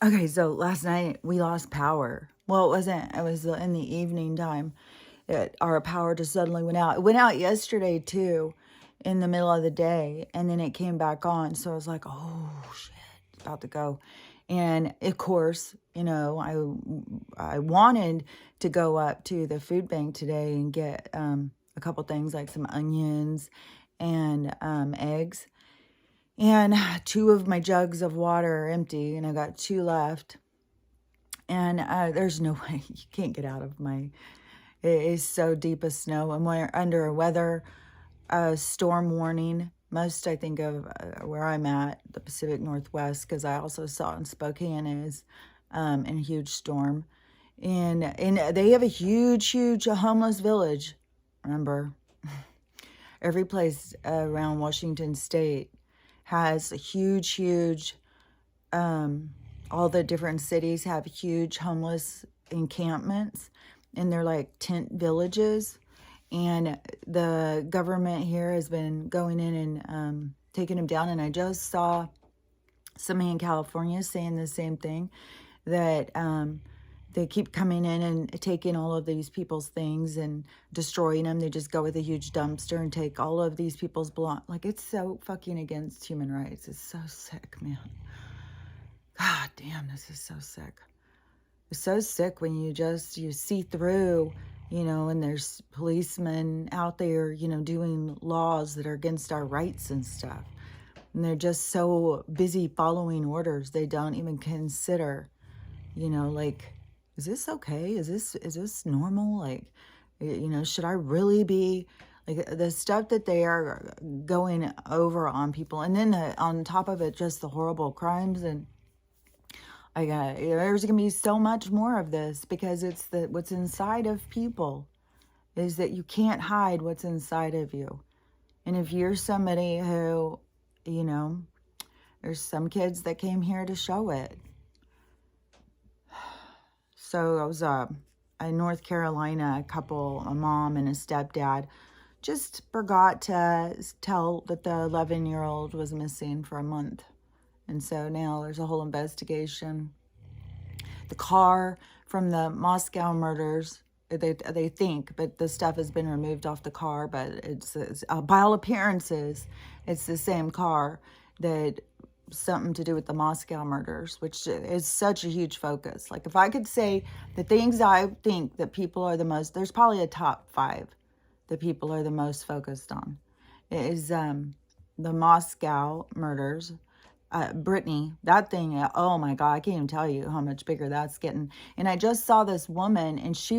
Okay, so last night we lost power. Well, it wasn't. It was in the evening time. Our power just suddenly went out. It went out yesterday too, in the middle of the day, and then it came back on. So I was like, "Oh shit, it's about to go." And of course, I wanted to go up to the food bank today and get a couple things like some onions and eggs. And two of my jugs of water are empty, and I got two left. And there's no way you can't get out of it is so deep of snow. And we're under a weather storm warning. Most, I think, of where I'm at, the Pacific Northwest, because I also saw in Spokane is in a huge storm. And they have a huge homeless village. Remember, every place around Washington State has a huge, all the different cities have huge homeless encampments, and they're like tent villages. And the government here has been going in and taking them down. And I just saw somebody in California saying the same thing, that they keep coming in and taking all of these people's things and destroying them. They just go with a huge dumpster and take all of these people's like, it's so fucking against human rights. It's so sick, man. God damn, this is so sick. It's so sick when you see through, and there's policemen out there, doing laws that are against our rights and stuff. And they're just so busy following orders. They don't even consider, like, is this okay? Is this normal? Like, should I really be, like, the stuff that they are going over on people. And then on top of it, just the horrible crimes. And there's going to be so much more of this, because it's what's inside of people is that you can't hide what's inside of you. And if you're somebody who, there's some kids that came here to show it. So I was in North Carolina, a mom and a stepdad, just forgot to tell that the 11-year-old was missing for a month. And so now there's a whole investigation. The car from the Moscow murders, they think, but the stuff has been removed off the car, but it's by all appearances, it's the same car that something to do with the Moscow murders, which is such a huge focus. Like, if I could say the things I think that people are the most, there's probably a top 5 that people are the most focused on. It is the Moscow murders. Brittany, that thing, oh my God, I can't even tell you how much bigger that's getting. And I just saw this woman, and she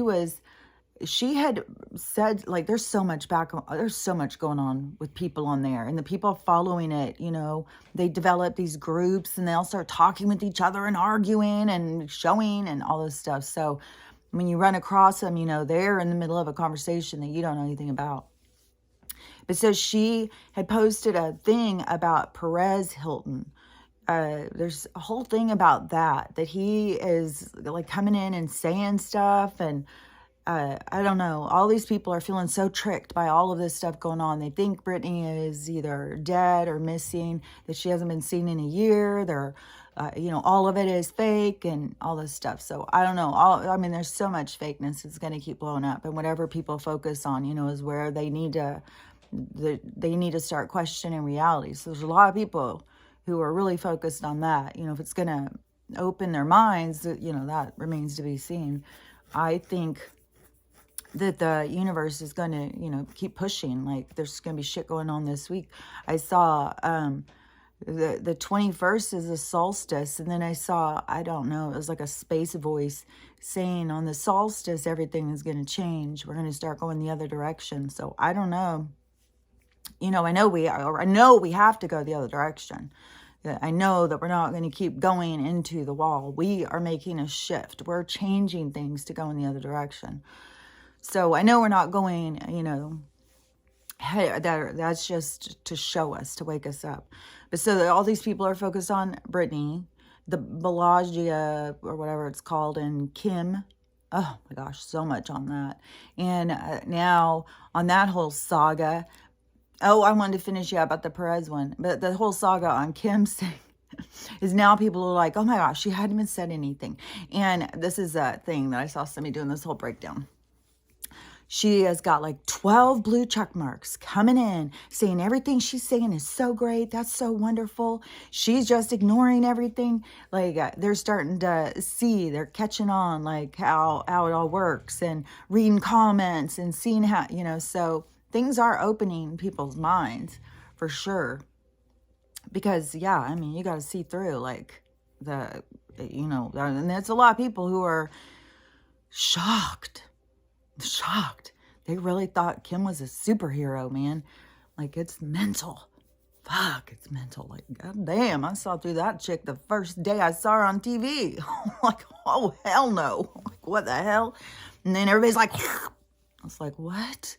had said, like, there's so much going on with people on there, and the people following it, they develop these groups, and they all start talking with each other and arguing and showing and all this stuff. So when you run across them, they're in the middle of a conversation that you don't know anything about. But so she had posted a thing about Perez Hilton. There's a whole thing about that he is like coming in and saying stuff, and I don't know, all these people are feeling so tricked by all of this stuff going on. They think Brittany is either dead or missing, that she hasn't been seen in a year. They're all of it is fake and all this stuff. So I don't know, there's so much fakeness. It's going to keep blowing up, and whatever people focus on, is where they need to start questioning reality. So there's a lot of people who are really focused on that. If it's going to open their minds, that remains to be seen. I think that the universe is going to, keep pushing. Like, there's going to be shit going on this week. I saw the 21st is a solstice, and then I saw, I don't know, it was like a space voice saying on the solstice, everything is going to change. We're going to start going the other direction. So I don't know. I know we have to go the other direction. I know that we're not going to keep going into the wall. We are making a shift. We're changing things to go in the other direction. So I know we're not going, that's just to show us, to wake us up. But so all these people are focused on Brittany, the Bellagio, or whatever it's called, and Kim. Oh my gosh, so much on that. And now on that whole saga. Oh, I wanted to finish about the Perez one, but the whole saga on Kim's thing. is now people are like, oh my gosh, she hadn't even said anything. And this is a thing that I saw somebody doing this whole breakdown. She has got like 12 blue check marks coming in saying everything she's saying is so great. That's so wonderful. She's just ignoring everything. Like they're starting to see, they're catching on like how it all works and reading comments and seeing how, so things are opening people's minds for sure. Because, yeah, I mean, you got to see through like and there's a lot of people who are shocked. They really thought Kim was a superhero, man. Like, it's mental. Fuck, it's mental. Like, god damn, I saw through that chick the first day I saw her on TV. Like, oh, hell no. Like, what the hell? And then everybody's like, I was like, what?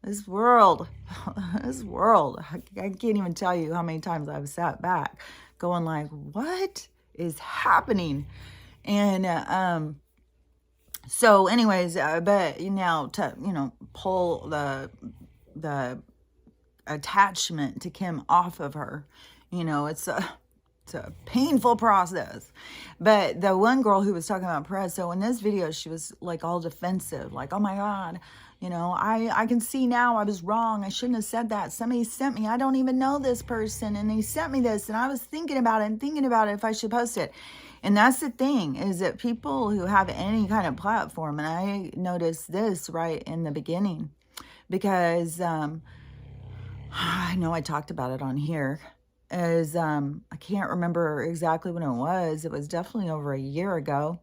This world, I can't even tell you how many times I've sat back going like, what is happening? And, so anyways, but now to, pull the attachment to Kim off of her, it's a painful process. But the one girl who was talking about Perez, so in this video, she was like all defensive, like, oh my God, I can see now I was wrong. I shouldn't have said that. Somebody sent me, I don't even know this person, and they sent me this, and I was thinking about it if I should post it. And that's the thing, is that people who have any kind of platform, and I noticed this right in the beginning, because I know I talked about it on here, is I can't remember exactly when it was. It was definitely over a year ago.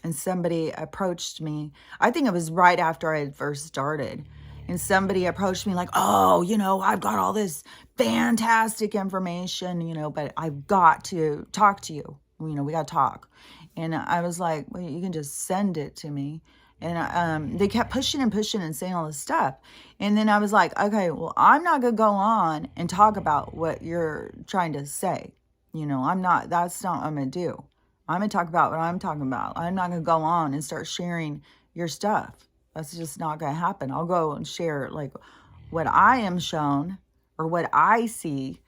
And somebody approached me. I think it was right after I had first started. And somebody approached me like, oh, I've got all this fantastic information, but I've got to talk to you. We got to talk. And I was like, well, you can just send it to me. And they kept pushing and saying all this stuff. And then I was like, okay, well, I'm not going to go on and talk about what you're trying to say. That's not what I'm going to do. I'm going to talk about what I'm talking about. I'm not going to go on and start sharing your stuff. That's just not going to happen. I'll go and share like what I am shown or what I see.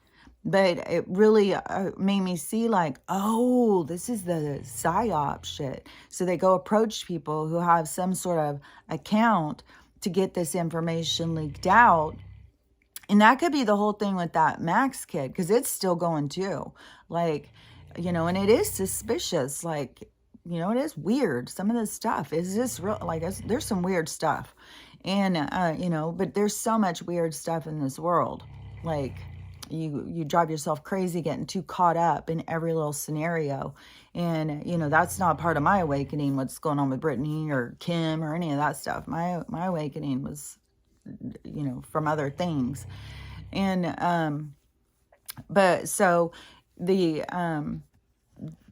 But it really made me see like, oh, this is the PSYOP shit. So they go approach people who have some sort of account to get this information leaked out. And that could be the whole thing with that Max kid, because it's still going too. Like, and it is suspicious. Like, it is weird. Some of this stuff is just real. Like, there's some weird stuff. And, but there's so much weird stuff in this world. Like, you drive yourself crazy getting too caught up in every little scenario. And, that's not part of my awakening, what's going on with Brittany or Kim or any of that stuff. My awakening was, from other things. And, but so the,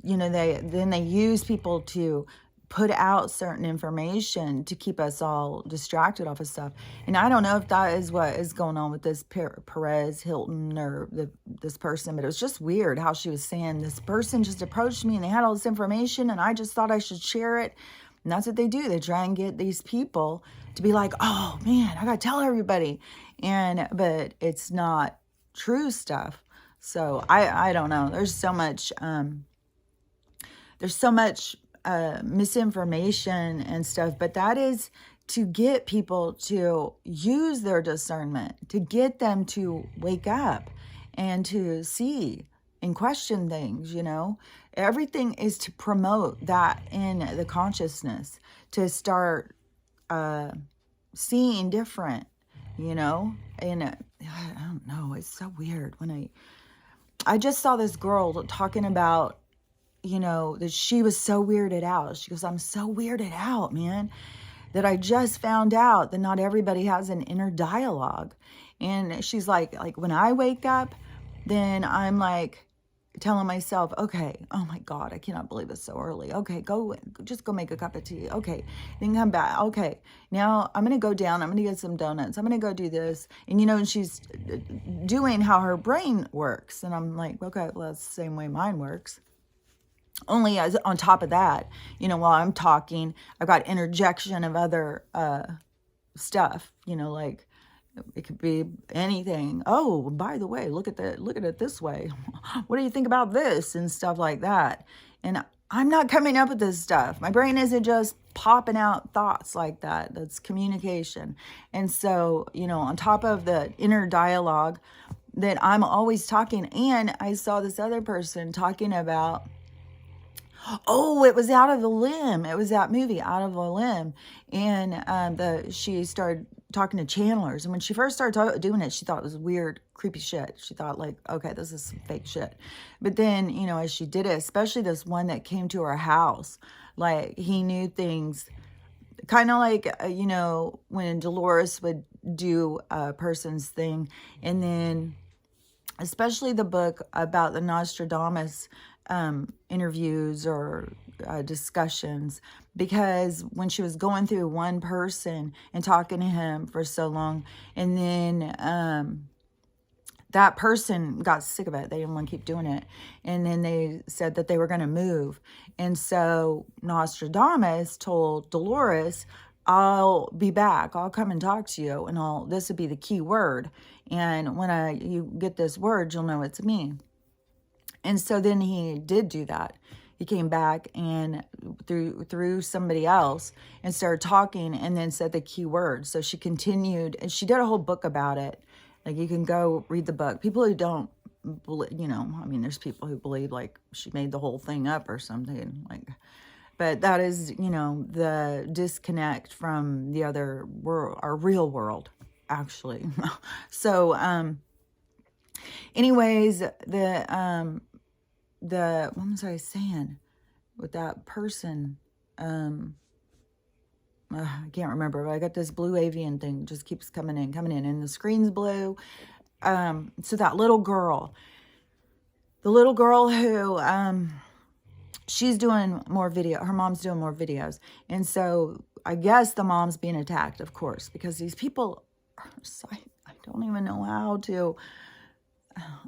they use people to put out certain information to keep us all distracted off of stuff. And I don't know if that is what is going on with this Perez Hilton or this person, but it was just weird how she was saying this person just approached me and they had all this information and I just thought I should share it. And that's what they do. They try and get these people to be like, oh man, I got to tell everybody. But it's not true stuff. So I don't know. There's so much misinformation and stuff, but that is to get people to use their discernment, to get them to wake up and to see and question things, Everything is to promote that in the consciousness, to start seeing different, and I don't know, it's so weird. When I just saw this girl talking about, that she was so weirded out. She goes, I'm so weirded out, man, that I just found out that not everybody has an inner dialogue. And she's like when I wake up, then I'm like telling myself, okay, oh my God, I cannot believe it's so early. Okay, just go make a cup of tea. Okay, then come back. Okay, now I'm going to go down. I'm going to get some donuts. I'm going to go do this. And, and she's doing how her brain works. And I'm like, okay, well, that's the same way mine works. Only as on top of that, while I'm talking, I've got interjection of other stuff, like It could be anything. Oh, by the way, look at it this way. What do you think about this and stuff like that? And I'm not coming up with this stuff. My brain isn't just popping out thoughts like that. That's communication. And so, on top of the inner dialogue that I'm always talking, and I saw this other person talking about, oh, it was Out of the Limb. It was that movie, Out of the Limb. And she started talking to channelers. And when she first started doing it, she thought it was weird, creepy shit. She thought like, okay, this is some fake shit. But then, as she did it, especially this one that came to her house, like he knew things kind of like, when Dolores would do a person's thing. And then especially the book about the Nostradamus interviews or discussions, because when she was going through one person and talking to him for so long, and then that person got sick of it. They didn't want to keep doing it. And then they said that they were going to move. And so Nostradamus told Dolores, I'll be back. I'll come and talk to you. And this would be the key word. And when you get this word, you'll know it's me. And so then he did do that. He came back and through somebody else and started talking and then said the key word. So she continued, and she did a whole book about it. Like, you can go read the book. People who don't believe, there's people who believe like she made the whole thing up or something, like, but that is, the disconnect from the other world, our real world, actually. So, anyways, what was I saying with that person? I can't remember, but I got this blue avian thing just keeps coming in, and the screen's blue. So that little girl, who, she's doing more her mom's doing more videos. And so I guess the mom's being attacked, of course, because these people are, I don't even know how to,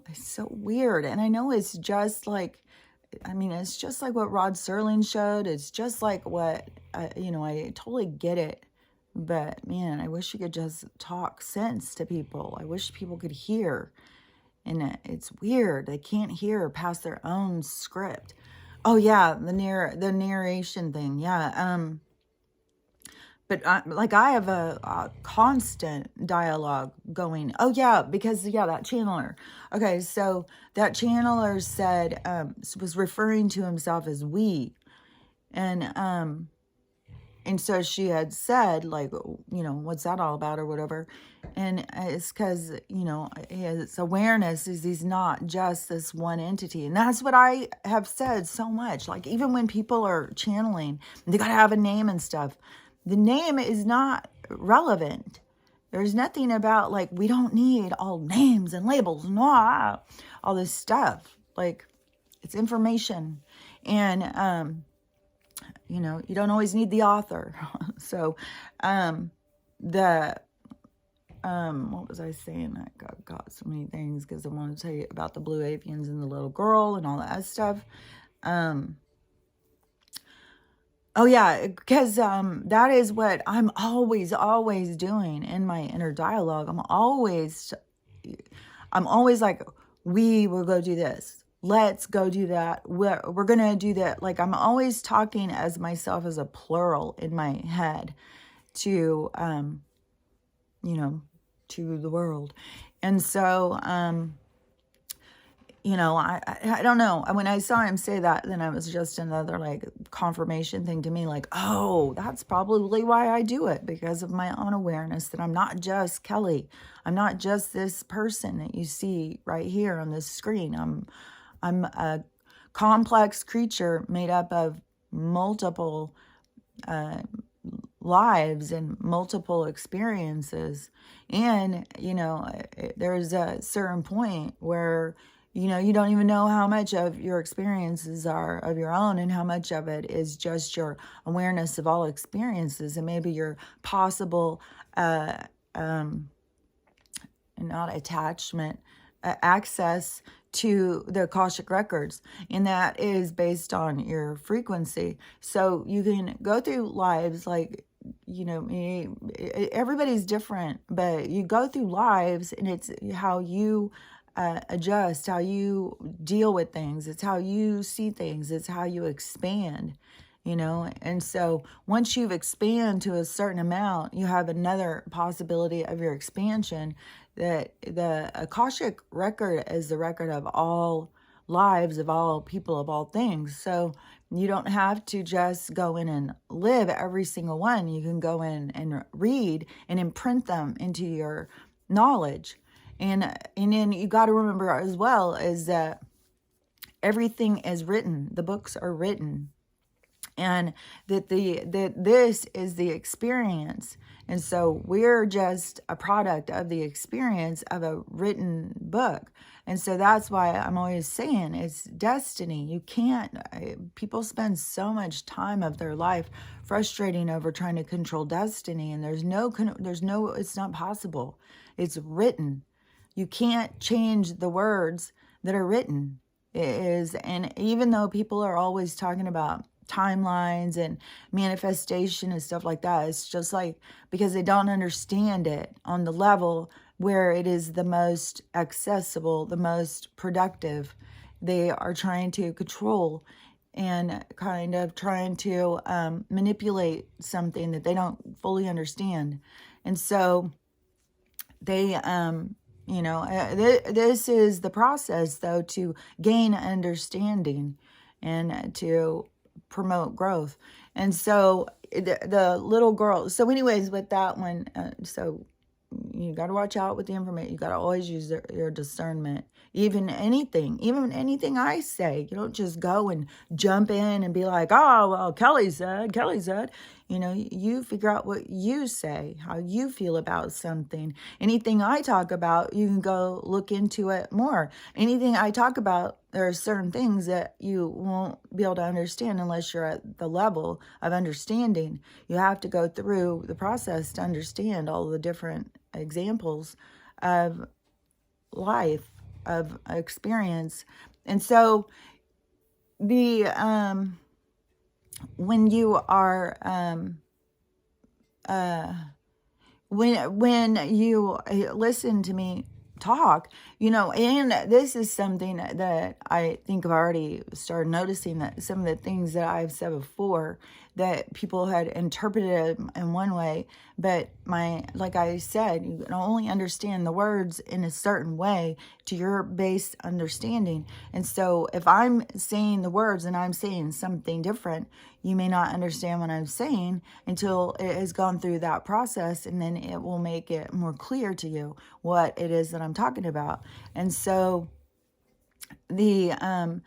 it's so weird. And I know it's just like, it's just like what Rod Serling showed. It's just like what, I totally get it. But man, I wish you could just talk sense to people. I wish people could hear. And it's weird. They can't hear past their own script. Oh yeah, the narration thing. Yeah. But I have a constant dialogue going. Oh yeah, because that channeler. Okay, so that channeler said, was referring to himself as we, and so she had said, like, what's that all about or whatever, and it's because his awareness is he's not just this one entity, and that's what I have said so much. Like, even when people are channeling, they gotta have a name and stuff. The name is not relevant. There's nothing about, like, we don't need all names and labels and all this stuff. Like, it's information. And, you don't always need the author. So, what was I saying? I got so many things because I want to tell you about the blue avians and the little girl and all that stuff. Oh yeah, because that is what I'm always doing in my inner dialogue. I'm always like, we will go do this. Let's go do that. We're going to do that. Like, I'm always talking as myself as a plural in my head to, to the world. And so, I don't know. When I saw him say that, then it was just another like confirmation thing to me. Like, oh, that's probably why I do it, because of my own awareness that I'm not just Kelly. I'm not just this person that you see right here on this screen. I'm a complex creature made up of multiple lives and multiple experiences. And, there's a certain point where you don't even know how much of your experiences are of your own and how much of it is just your awareness of all experiences and maybe your possible, not attachment, access to the Akashic records. And that is based on your frequency. So you can go through lives like everybody's different, but you go through lives, and it's how you adjust, how you deal with things. It's how you see things. It's how you expand, And so once you've expand to a certain amount, you have another possibility of your expansion, that the Akashic record is the record of all lives, of all people, of all things. So you don't have to just go in and live every single one. You can go in and read and imprint them into your knowledge. And then you got to remember as well is that everything is written. The books are written. And that this is the experience. And so we're just a product of the experience of a written book. And so that's why I'm always saying it's destiny. You can't, people spend so much time of their life frustrating over trying to control destiny. And there's no, it's not possible. It's written. You can't change the words that are written. It is, and even though people are always talking about timelines and manifestation and stuff like that, it's just like because they don't understand it on the level where it is the most accessible, the most productive. They are trying to control and kind of trying to manipulate something that they don't fully understand. And so they this is the process, though, to gain understanding and to promote growth. And so the little girl, so anyways, with that one, so you got to watch out with the information. You got to always use your discernment. Even anything I say, you don't just go and jump in and be like, oh, well, Kelly said. You figure out what you say, how you feel about something. Anything I talk about, you can go look into it more. Anything I talk about, there are certain things that you won't be able to understand unless you're at the level of understanding. You have to go through the process to understand all the different examples of life, of experience. And so the when you are when you listen to me talk, and this is something that I think I've already started noticing, that some of the things that I've said before that people had interpreted in one way, but like I said, you can only understand the words in a certain way to your base understanding. And so if I'm saying the words and I'm saying something different, you may not understand what I'm saying until it has gone through that process, and then it will make it more clear to you what it is that I'm talking about. And so and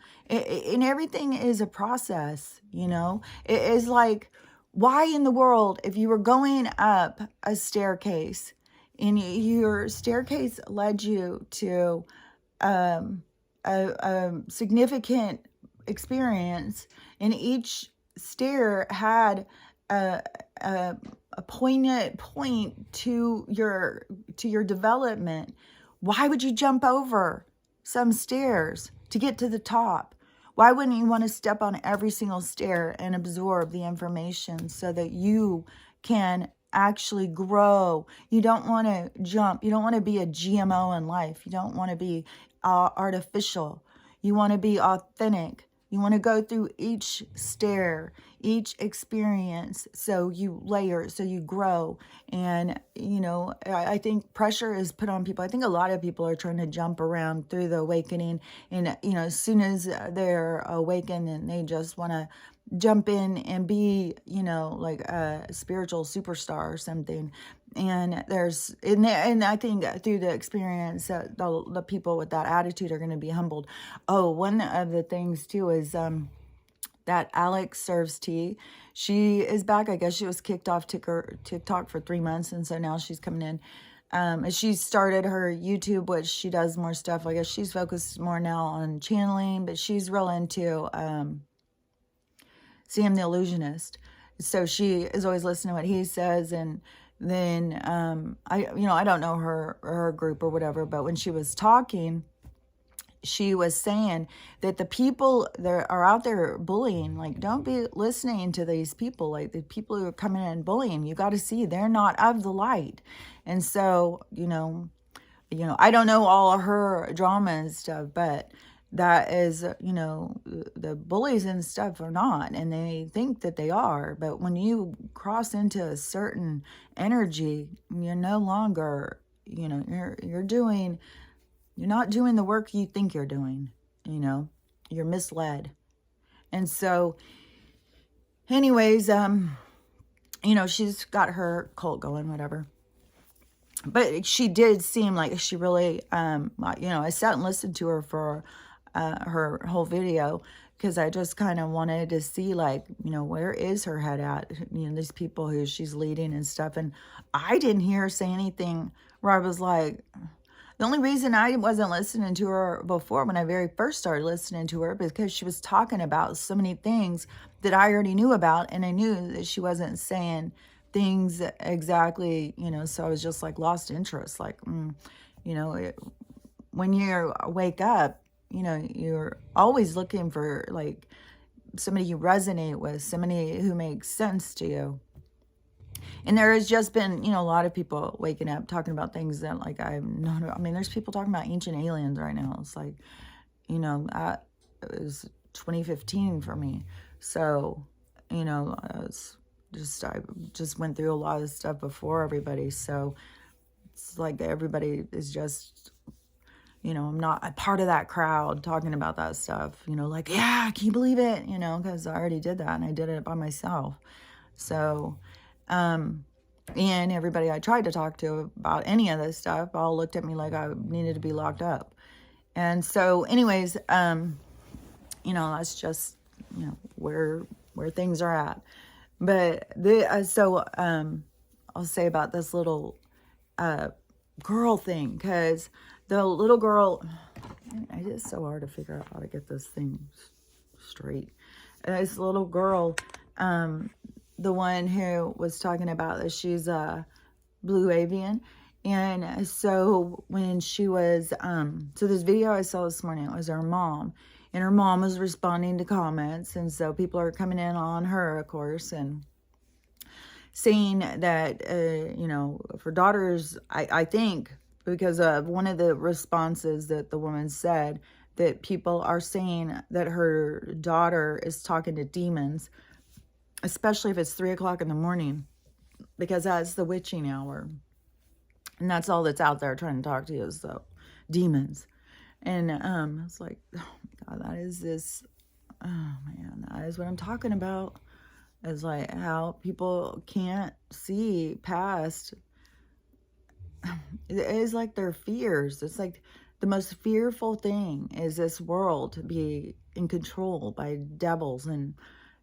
everything is a process, it is like, why in the world, if you were going up a staircase and your staircase led you to a significant experience, and each stair had a poignant point to your development, why would you jump over some stairs to get to the top? Why wouldn't you want to step on every single stair and absorb the information so that you can actually grow? You don't want to jump. You don't want to be a GMO in life. You don't want to be artificial. You want to be authentic. You want to go through each stair, each experience, so you layer, so you grow. And, I think pressure is put on people. I think a lot of people are trying to jump around through the awakening. And, as soon as they're awakened, and they just want to jump in and be, like a spiritual superstar or something. And and I think through the experience, the people with that attitude are going to be humbled. Oh, one of the things too is that Alex Serves Tea. She is back. I guess she was kicked off TikTok for 3 months, and so now she's coming in. And she started her YouTube, which she does more stuff. I guess she's focused more now on channeling, but she's real into Sam the Illusionist. So she is always listening to what he says. And then I don't know her group or whatever, but when she was talking, she was saying that the people that are out there bullying, like, don't be listening to these people, like the people who are coming in and bullying. You got to see they're not of the light. And so, I don't know all of her drama and stuff, but that is, the bullies and stuff are not, and they think that they are. But when you cross into a certain energy, you're no longer, you're not doing the work you think you're doing, you're misled. And so, anyways, she's got her cult going, whatever. But she did seem like she really, I sat and listened to her for her whole video, because I just kind of wanted to see, like, where is her head at? These people who she's leading and stuff. And I didn't hear her say anything where I was like, the only reason I wasn't listening to her before, when I very first started listening to her, because she was talking about so many things that I already knew about, and I knew that she wasn't saying things exactly, so I was just like lost interest. Like, when you wake up, you're always looking for like somebody you resonate with, somebody who makes sense to you. And there has just been, a lot of people waking up talking about things that, like, I'm not, there's people talking about ancient aliens right now. It's like, that was 2015 for me. So, I just went through a lot of stuff before everybody. So it's like everybody is just, I'm not a part of that crowd talking about that stuff, like, yeah, can you believe it? Because I already did that, and I did it by myself. So, and everybody I tried to talk to about any of this stuff all looked at me like I needed to be locked up. And so, anyways, that's just, where things are at. But I'll say about this little girl thing, because the little girl, it is so hard to figure out how to get this thing straight. This little girl, the one who was talking about that she's a blue avian. And so when she was, so this video I saw this morning, it was her mom. And her mom was responding to comments. And so people are coming in on her, of course, and saying that, for daughters, I think, because of one of the responses that the woman said, that people are saying that her daughter is talking to demons, especially if it's 3 o'clock in the morning, because that's the witching hour. And that's all that's out there trying to talk to you, is the demons. And it's like, oh my God, that is what I'm talking about. It's like how people can't see past. It is like their fears. It's like the most fearful thing is this world to be in control by devils. And,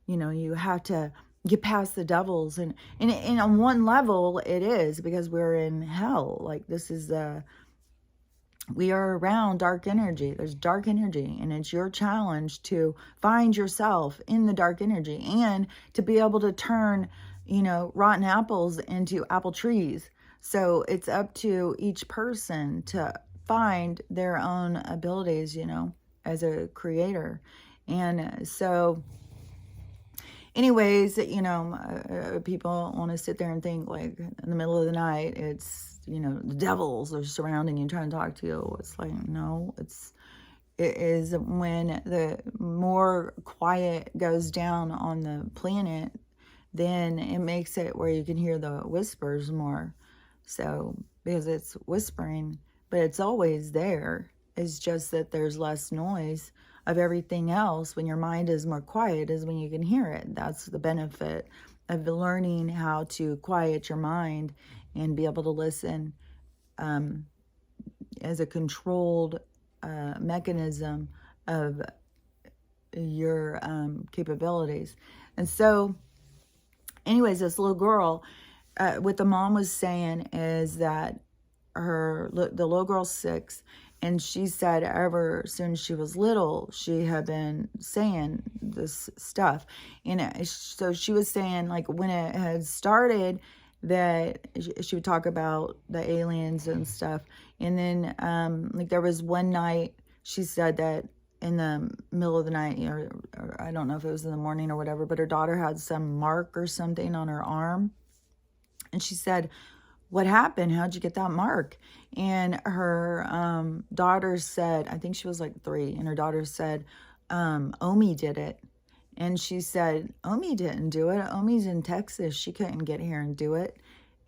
you have to get past the devils. And on one level it is, because we're in hell. Like, this is we are around dark energy. There's dark energy, and it's your challenge to find yourself in the dark energy, and to be able to turn, rotten apples into apple trees. So it's up to each person to find their own abilities, as a creator. And so, anyways, people want to sit there and think, like, in the middle of the night, it's, the devils are surrounding you, trying to talk to you. It's like, no, it is when the more quiet goes down on the planet, then it makes it where you can hear the whispers more. So, because it's whispering, but it's always there. It's just that there's less noise of everything else. When your mind is more quiet is when you can hear it. That's the benefit of learning how to quiet your mind and be able to listen as a controlled mechanism of your capabilities. And so, anyways, this little girl, what the mom was saying is that the little girl's 6, and she said ever since she was little, she had been saying this stuff. And so she was saying, like, when it had started, that she would talk about the aliens and stuff. And then, like, there was one night she said that in the middle of the night, or I don't know if it was in the morning or whatever, but her daughter had some mark or something on her arm. And she said, what happened? How'd you get that mark? And her daughter said, I think she was like 3, and her daughter said, Omi did it. And she said, Omi didn't do it. Omi's in Texas. She couldn't get here and do it.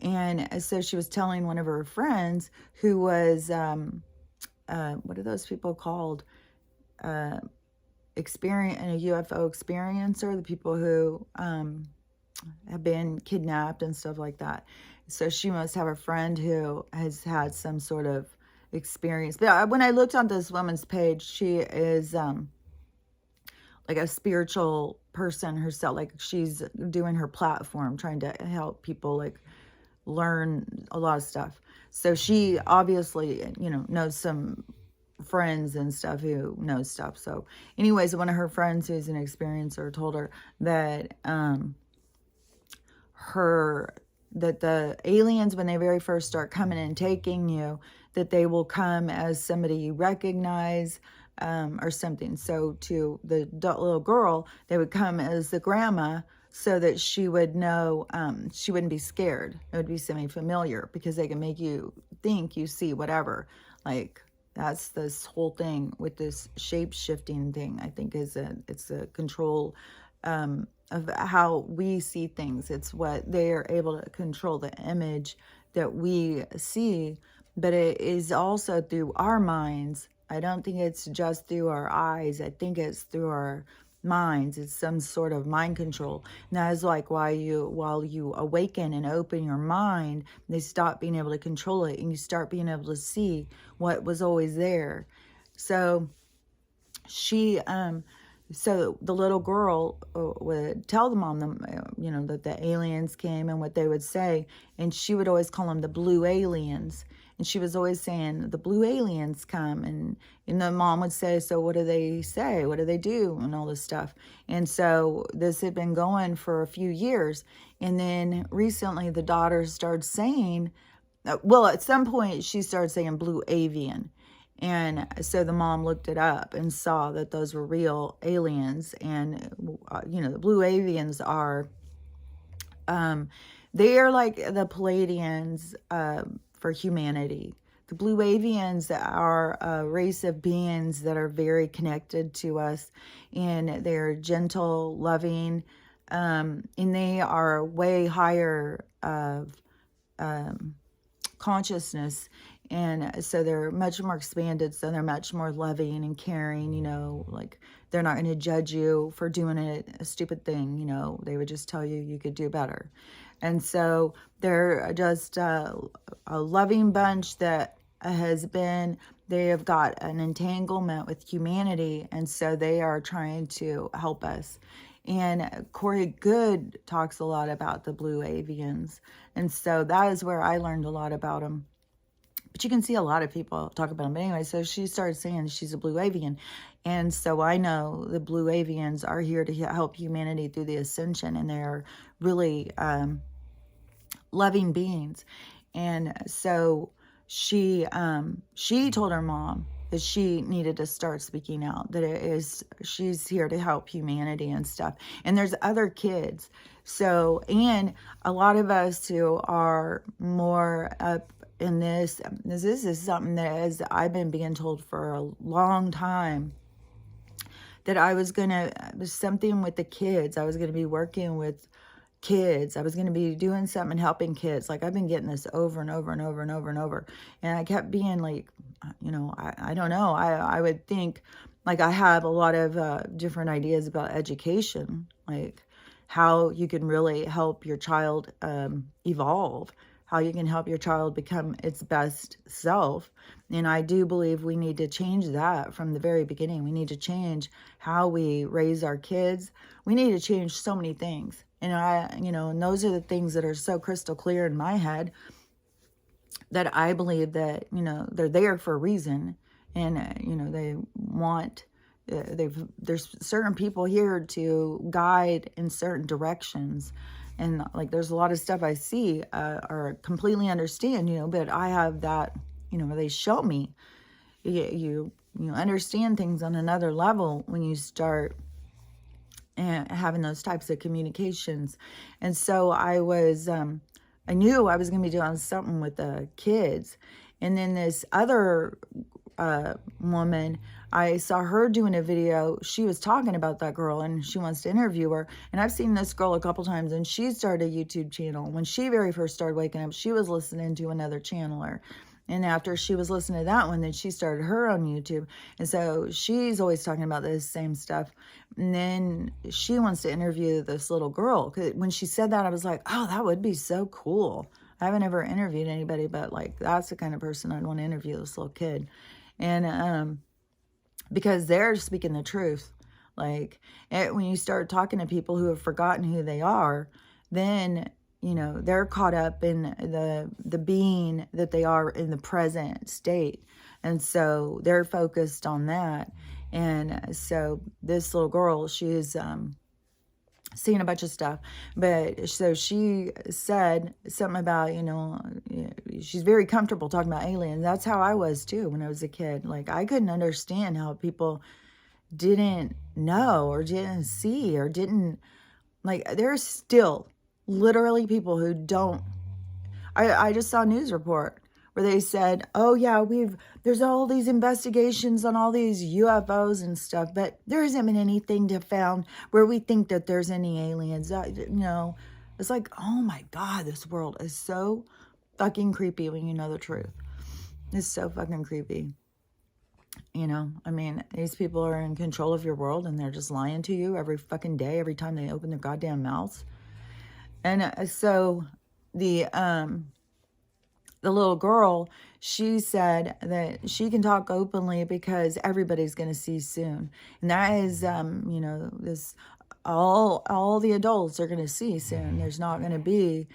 And so she was telling one of her friends who was, what are those people called? A UFO experiencer, the people who have been kidnapped and stuff like that. So she must have a friend who has had some sort of experience. But when I looked on this woman's page, she is like a spiritual person herself. Like she's doing her platform, trying to help people like learn a lot of stuff. So she obviously, knows some friends and stuff who know stuff. So anyways, one of her friends who's an experiencer told her that that the aliens, when they very first start coming and taking you, that they will come as somebody you recognize, or something. So to the little girl, they would come as the grandma, so that she would know, she wouldn't be scared. It would be semi-familiar, because they can make you think you see whatever. Like, that's this whole thing with this shape-shifting thing, I think it's a control of how we see things. It's what they are able to control, the image that we see, but it is also through our minds. I don't think it's just through our eyes. I think it's through our minds. It's some sort of mind control. And that is like while you awaken and open your mind, they stop being able to control it, and you start being able to see what was always there. So so the little girl would tell the mom, that the aliens came and what they would say. And she would always call them the blue aliens. And she was always saying, the blue aliens come. And the mom would say, so what do they say? What do they do? And all this stuff. And so this had been going for a few years. And then recently the daughter started saying, at some point she started saying blue avian. And so the mom looked it up and saw that those were real aliens. And, the blue avians are, they are like the Palladians for humanity. The blue avians are a race of beings that are very connected to us. And they're gentle, loving, and they are way higher of consciousness. And so they're much more expanded. So they're much more loving and caring, like they're not going to judge you for doing a stupid thing. They would just tell you could do better. And so they're just a loving bunch that they have got an entanglement with humanity. And so they are trying to help us. And Corey Good talks a lot about the blue avians. And so that is where I learned a lot about them. But you can see a lot of people talk about them. But anyway, so she started saying she's a blue avian. And so I know the blue avians are here to help humanity through the ascension. And they're really loving beings. And so she told her mom that she needed to start speaking out, that she's here to help humanity and stuff. And there's other kids. So, and a lot of us who are more up in this is something that I've been being told for a long time, that I was something with the kids. I was going to be working with kids. I was going to be doing something and helping kids. Like, I've been getting this over and over and over and over and over. And I kept being like, I don't know. I would think, like, I have a lot of different ideas about education, like how you can really help your child evolve, how you can help your child become its best self. And I do believe we need to change that from the very beginning. We need to change how we raise our kids. We need to change so many things. And and those are the things that are so crystal clear in my head, that I believe that, they're there for a reason. And, they want, there's certain people here to guide in certain directions. And like, there's a lot of stuff I see or completely understand, but I have that, they show me. You understand things on another level when you start having those types of communications. And so I knew I was going to be doing something with the kids. And then this other woman, I saw her doing a video. She was talking about that girl and she wants to interview her. And I've seen this girl a couple times, and she started a YouTube channel. When she very first started waking up, she was listening to another channeler. And after she was listening to that one, then she started her on YouTube. And so she's always talking about this same stuff. And then she wants to interview this little girl. 'Cause when she said that, I was like, oh, that would be so cool. I haven't ever interviewed anybody, but like, that's the kind of person I'd want to interview, this little kid. And because they're speaking the truth. Like, when you start talking to people who have forgotten who they are, then they're caught up in the being that they are in the present state. And so they're focused on that. And so this little girl, she's seeing a bunch of stuff. But so she said something about, she's very comfortable talking about aliens. That's how I was too when I was a kid. Like, I couldn't understand how people didn't know or didn't see or didn't, like, there's still literally people who don't. I just saw a news report where they said, oh yeah, there's all these investigations on all these UFOs and stuff, but there hasn't been anything found where we think that there's any aliens. It's like, oh my God, this world is so fucking creepy when you know the truth. It's so fucking creepy. These people are in control of your world, and they're just lying to you every fucking day, every time they open their goddamn mouths. And so the little girl, she said that she can talk openly because everybody's going to see soon. And that is, this, all the adults are going to see soon. There's not going to be,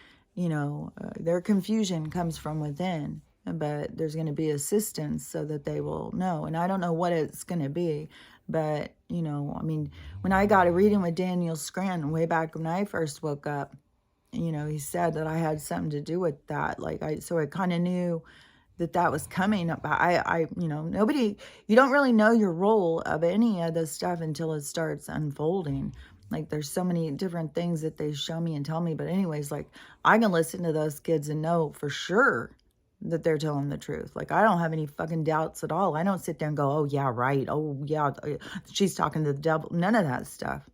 their confusion comes from within, but there's going to be assistance so that they will know. And I don't know what it's going to be, but, when I got a reading with Daniel Scranton way back when I first woke up, he said that I had something to do with that. So I kind of knew that was coming up. Nobody, you don't really know your role of any of this stuff until it starts unfolding. Like, there's so many different things that they show me and tell me. But anyways, like, I can listen to those kids and know for sure that they're telling the truth. Like, I don't have any fucking doubts at all. I don't sit there and go, oh yeah, right. Oh yeah, she's talking to the devil. None of that stuff.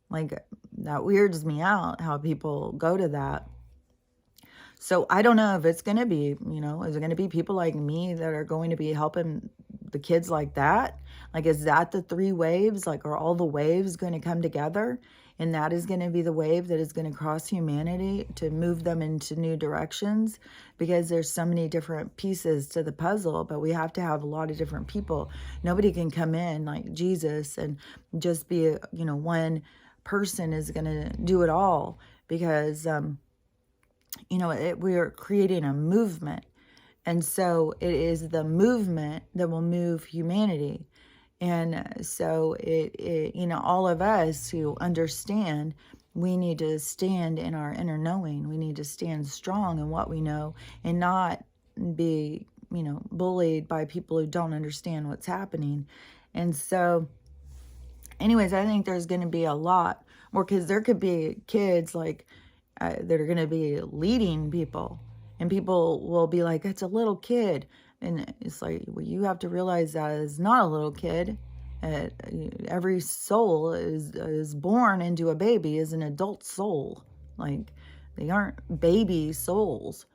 Like, that weirds me out how people go to that. So I don't know if it's going to be, is it going to be people like me that are going to be helping the kids like that? Like, is that the 3 waves? Like, are all the waves going to come together? And that is going to be the wave that is going to cross humanity to move them into new directions? Because there's so many different pieces to the puzzle, but we have to have a lot of different people. Nobody can come in like Jesus and just be, one person is going to do it all, because we're creating a movement, and so it is the movement that will move humanity. And so all of us who understand, we need to stand in our inner knowing. We need to stand strong in what we know and not be bullied by people who don't understand what's happening. And so anyways, I think there's going to be a lot more, because there could be kids like that are going to be leading people, and people will be like, it's a little kid. And it's like, well, you have to realize that it's not a little kid. Every soul is born into a baby is an adult soul. Like, they aren't baby souls.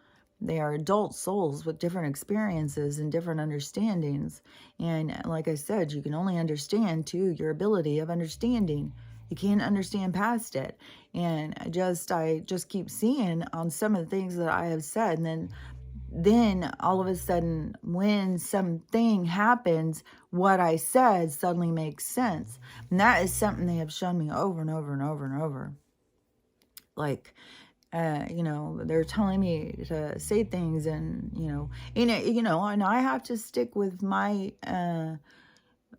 They are adult souls with different experiences and different understandings. And like I said, you can only understand to your ability of understanding. You can't understand past it. And I just keep seeing on some of the things that I have said. And then all of a sudden, when something happens, what I said suddenly makes sense. And that is something they have shown me over and over and over and over. Like, they're telling me to say things, and and I have to stick with my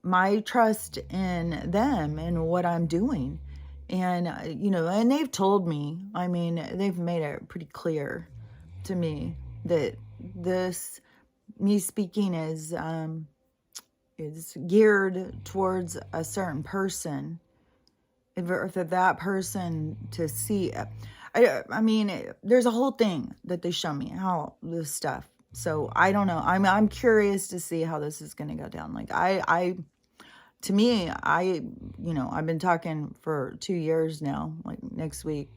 my trust in them and what I'm doing. And and they've told me, they've made it pretty clear to me that me speaking is is geared towards a certain person, for that person to see. I mean, there's a whole thing that they show me how this stuff. So I don't know. I'm curious to see how this is going to go down. Like to me, I've been talking for 2 years now. Like next week,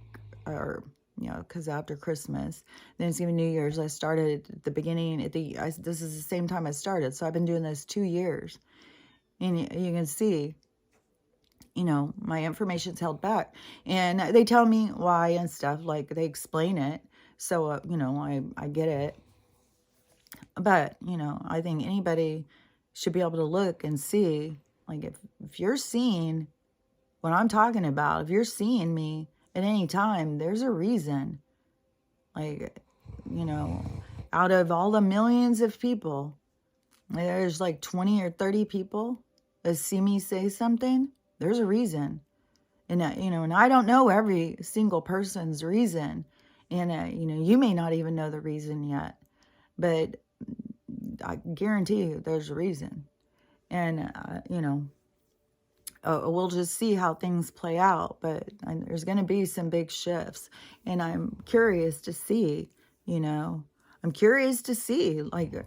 or because after Christmas, Thanksgiving, New Year's, I started at the beginning. This is the same time I started, so I've been doing this 2 years, and you can see, my information's held back, and they tell me why and stuff. Like they explain it, so I get it. But I think anybody should be able to look and see, like if you're seeing what I'm talking about, if you're seeing me at any time, there's a reason. Like, out of all the millions of people, there's like 20 or 30 people that see me say something. There's a reason. And, and I don't know every single person's reason. And, you may not even know the reason yet. But I guarantee you there's a reason. And, we'll just see how things play out. But there's going to be some big shifts. And I'm curious to see, like,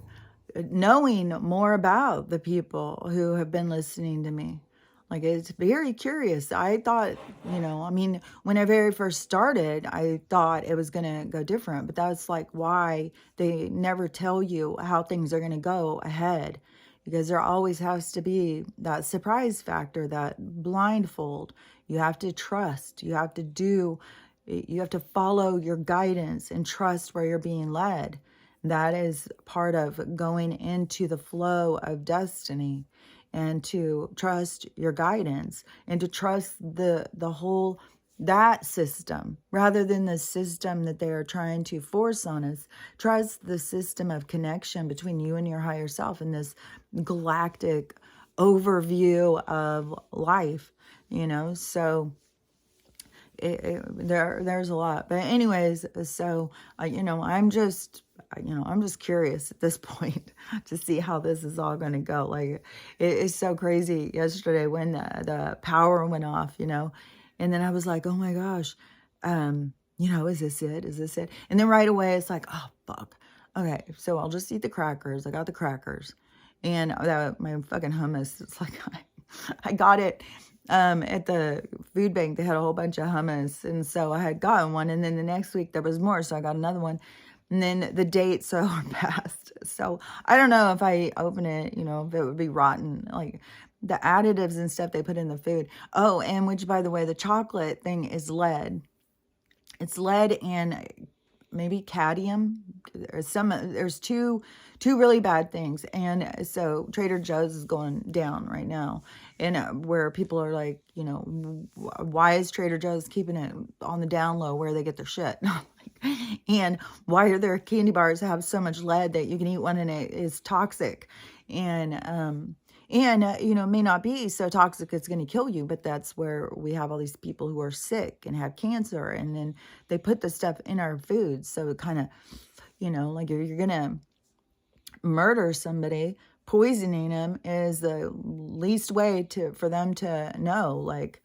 knowing more about the people who have been listening to me. Like, it's very curious. I thought, when I very first started, I thought it was going to go different. But that's like why they never tell you how things are going to go ahead. Because there always has to be that surprise factor, that blindfold. You have to trust. You have to follow your guidance and trust where you're being led. That is part of going into the flow of destiny, and to trust your guidance, and to trust the whole, that system, rather than the system that they are trying to force on us. Trust the system of connection between you and your higher self in this galactic overview of life, so there's a lot. But anyways, so I'm just curious at this point to see how this is all going to go. Like, it's so crazy yesterday when the power went off, and then I was like, oh my gosh, is this it? Is this it? And then right away it's like, oh fuck. Okay, so I'll just eat the crackers. I got the crackers, and my fucking hummus. It's like I got it at the food bank. They had a whole bunch of hummus, and so I had gotten one, and then the next week there was more, so I got another one. And then the dates are passed. So I don't know if I open it, if it would be rotten. Like the additives and stuff they put in the food. Oh, and which, by the way, the chocolate thing is lead. It's lead and maybe cadmium. There's two really bad things. And so Trader Joe's is going down right now. And where people are like, why is Trader Joe's keeping it on the down low where they get their shit? And why are their candy bars have so much lead that you can eat one and it is toxic? And may not be so toxic it's going to kill you, but that's where we have all these people who are sick and have cancer, and then they put the stuff in our food. So it kind of, like if you're going to murder somebody, poisoning them is the least way for them to know. Like,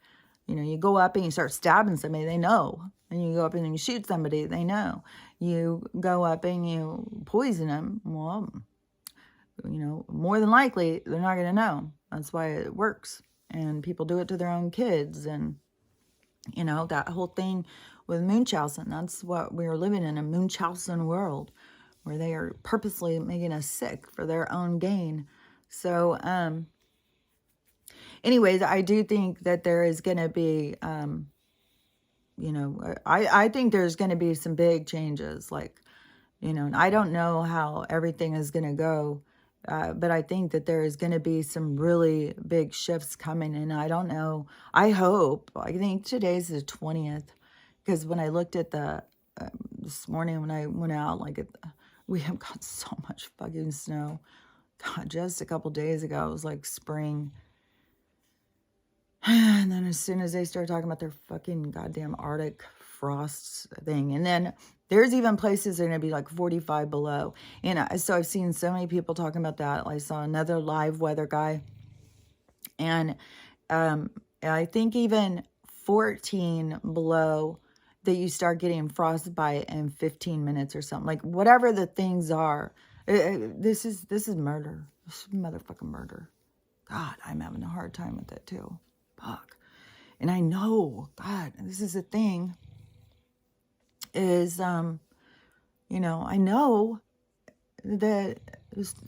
you go up and you start stabbing somebody, they know. And you go up and you shoot somebody, they know. You go up and you poison them, well, more than likely, they're not going to know. That's why it works. And people do it to their own kids. And, that whole thing with Munchausen, that's what we're living in, a Munchausen world, where they are purposely making us sick for their own gain. So, anyways, I do think that there is going to be, I think there's going to be some big changes. Like, and I don't know how everything is going to go. But I think that there is going to be some really big shifts coming. And I don't know. I think today's the 20th. Because when I looked at this morning when I went out, we have got so much fucking snow. God, just a couple days ago, it was like spring. And then as soon as they started talking about their fucking goddamn Arctic frosts thing. And then There's even places that are going to be like 45 below. And so I've seen so many people talking about that. I saw another live weather guy. And I think even 14 below that you start getting frostbite in 15 minutes or something. Like whatever the things are. This is murder. This is motherfucking murder. God, I'm having a hard time with it too. Fuck. And I know, God, this is the thing is, you know, I know that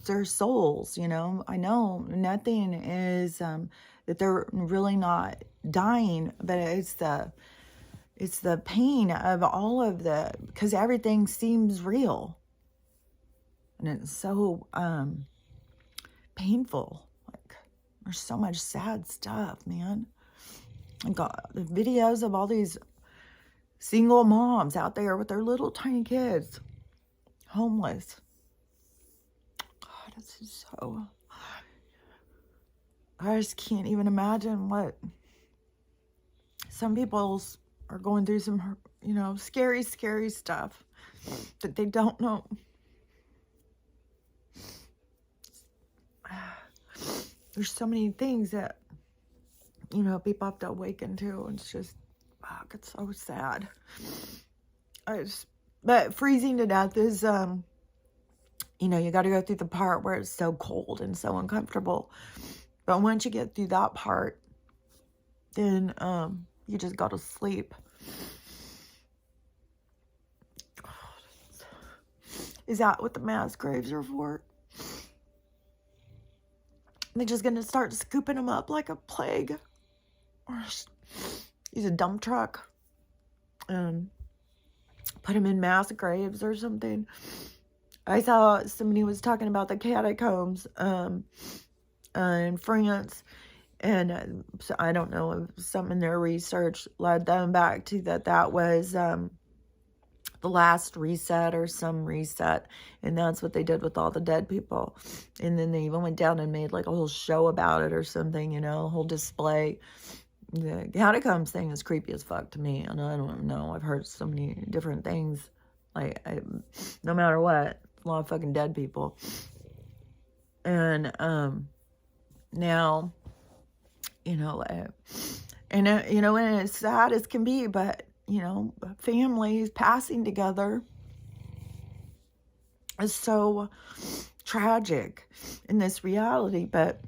their souls, you know, I know nothing is, that they're really not dying, but it's the pain of all of because everything seems real. And it's so, painful. Like, there's so much sad stuff, man. I got the videos of all these single moms out there with their little tiny kids, homeless. God, this is so... I just can't even imagine what some people are going through, some, you know, scary, scary stuff that they don't know. There's so many things that, you know, people have to awaken to, and it's just, fuck, it's so sad. But freezing to death is, you know, you got to go through the part where it's so cold and so uncomfortable. But once you get through that part, then you just got to sleep. Is that what the mass graves are for? They're just going to start scooping them up like a plague. Or use a dump truck and put them in mass graves or something. I saw somebody was talking about the catacombs in France. And so I don't know if some in their research led them back to that was the last reset or some reset. And that's what they did with all the dead people. And then they even went down and made like a whole show about it or something, you know, a whole display. The catacombs thing is creepy as fuck to me. And I don't know. I've heard so many different things. Like, no matter what, a lot of fucking dead people. And now, you know, you know, and it's sad as can be, but, you know, families passing together is so tragic in this reality. But,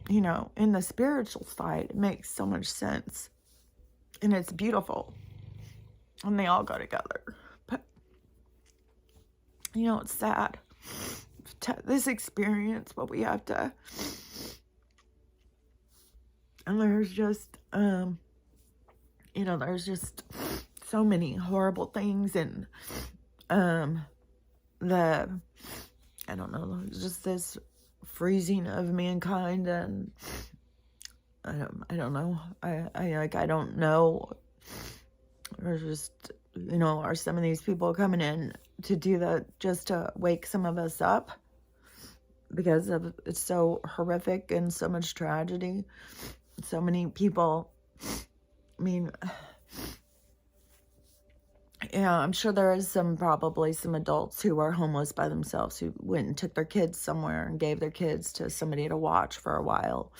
you know, in the spiritual side, it makes so much sense. And it's beautiful. And they all go together. But, you know, it's sad. This experience, what we have to... And there's just, you know, there's just so many horrible things. And I don't know, just this freezing of mankind. And I don't know. I don't know. There's just, you know, are some of these people coming in to do that just to wake some of us up? Because of it's so horrific and so much tragedy. So many people, I mean, yeah, I'm sure there is probably some adults who are homeless by themselves who went and took their kids somewhere and gave their kids to somebody to watch for a while.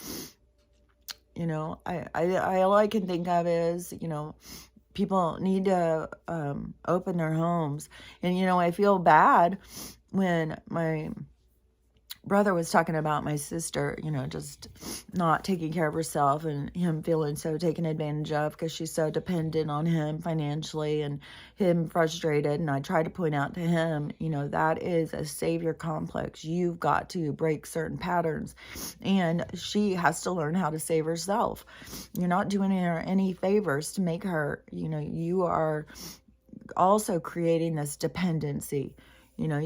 You know, all I can think of is, you know, people need to open their homes. And, you know, I feel bad when my brother was talking about my sister, you know, just not taking care of herself and him feeling so taken advantage of because she's so dependent on him financially and him frustrated. And I tried to point out to him, you know, that is a savior complex. You've got to break certain patterns, and she has to learn how to save herself. You're not doing her any favors to make her, you know, you are also creating this dependency. You know,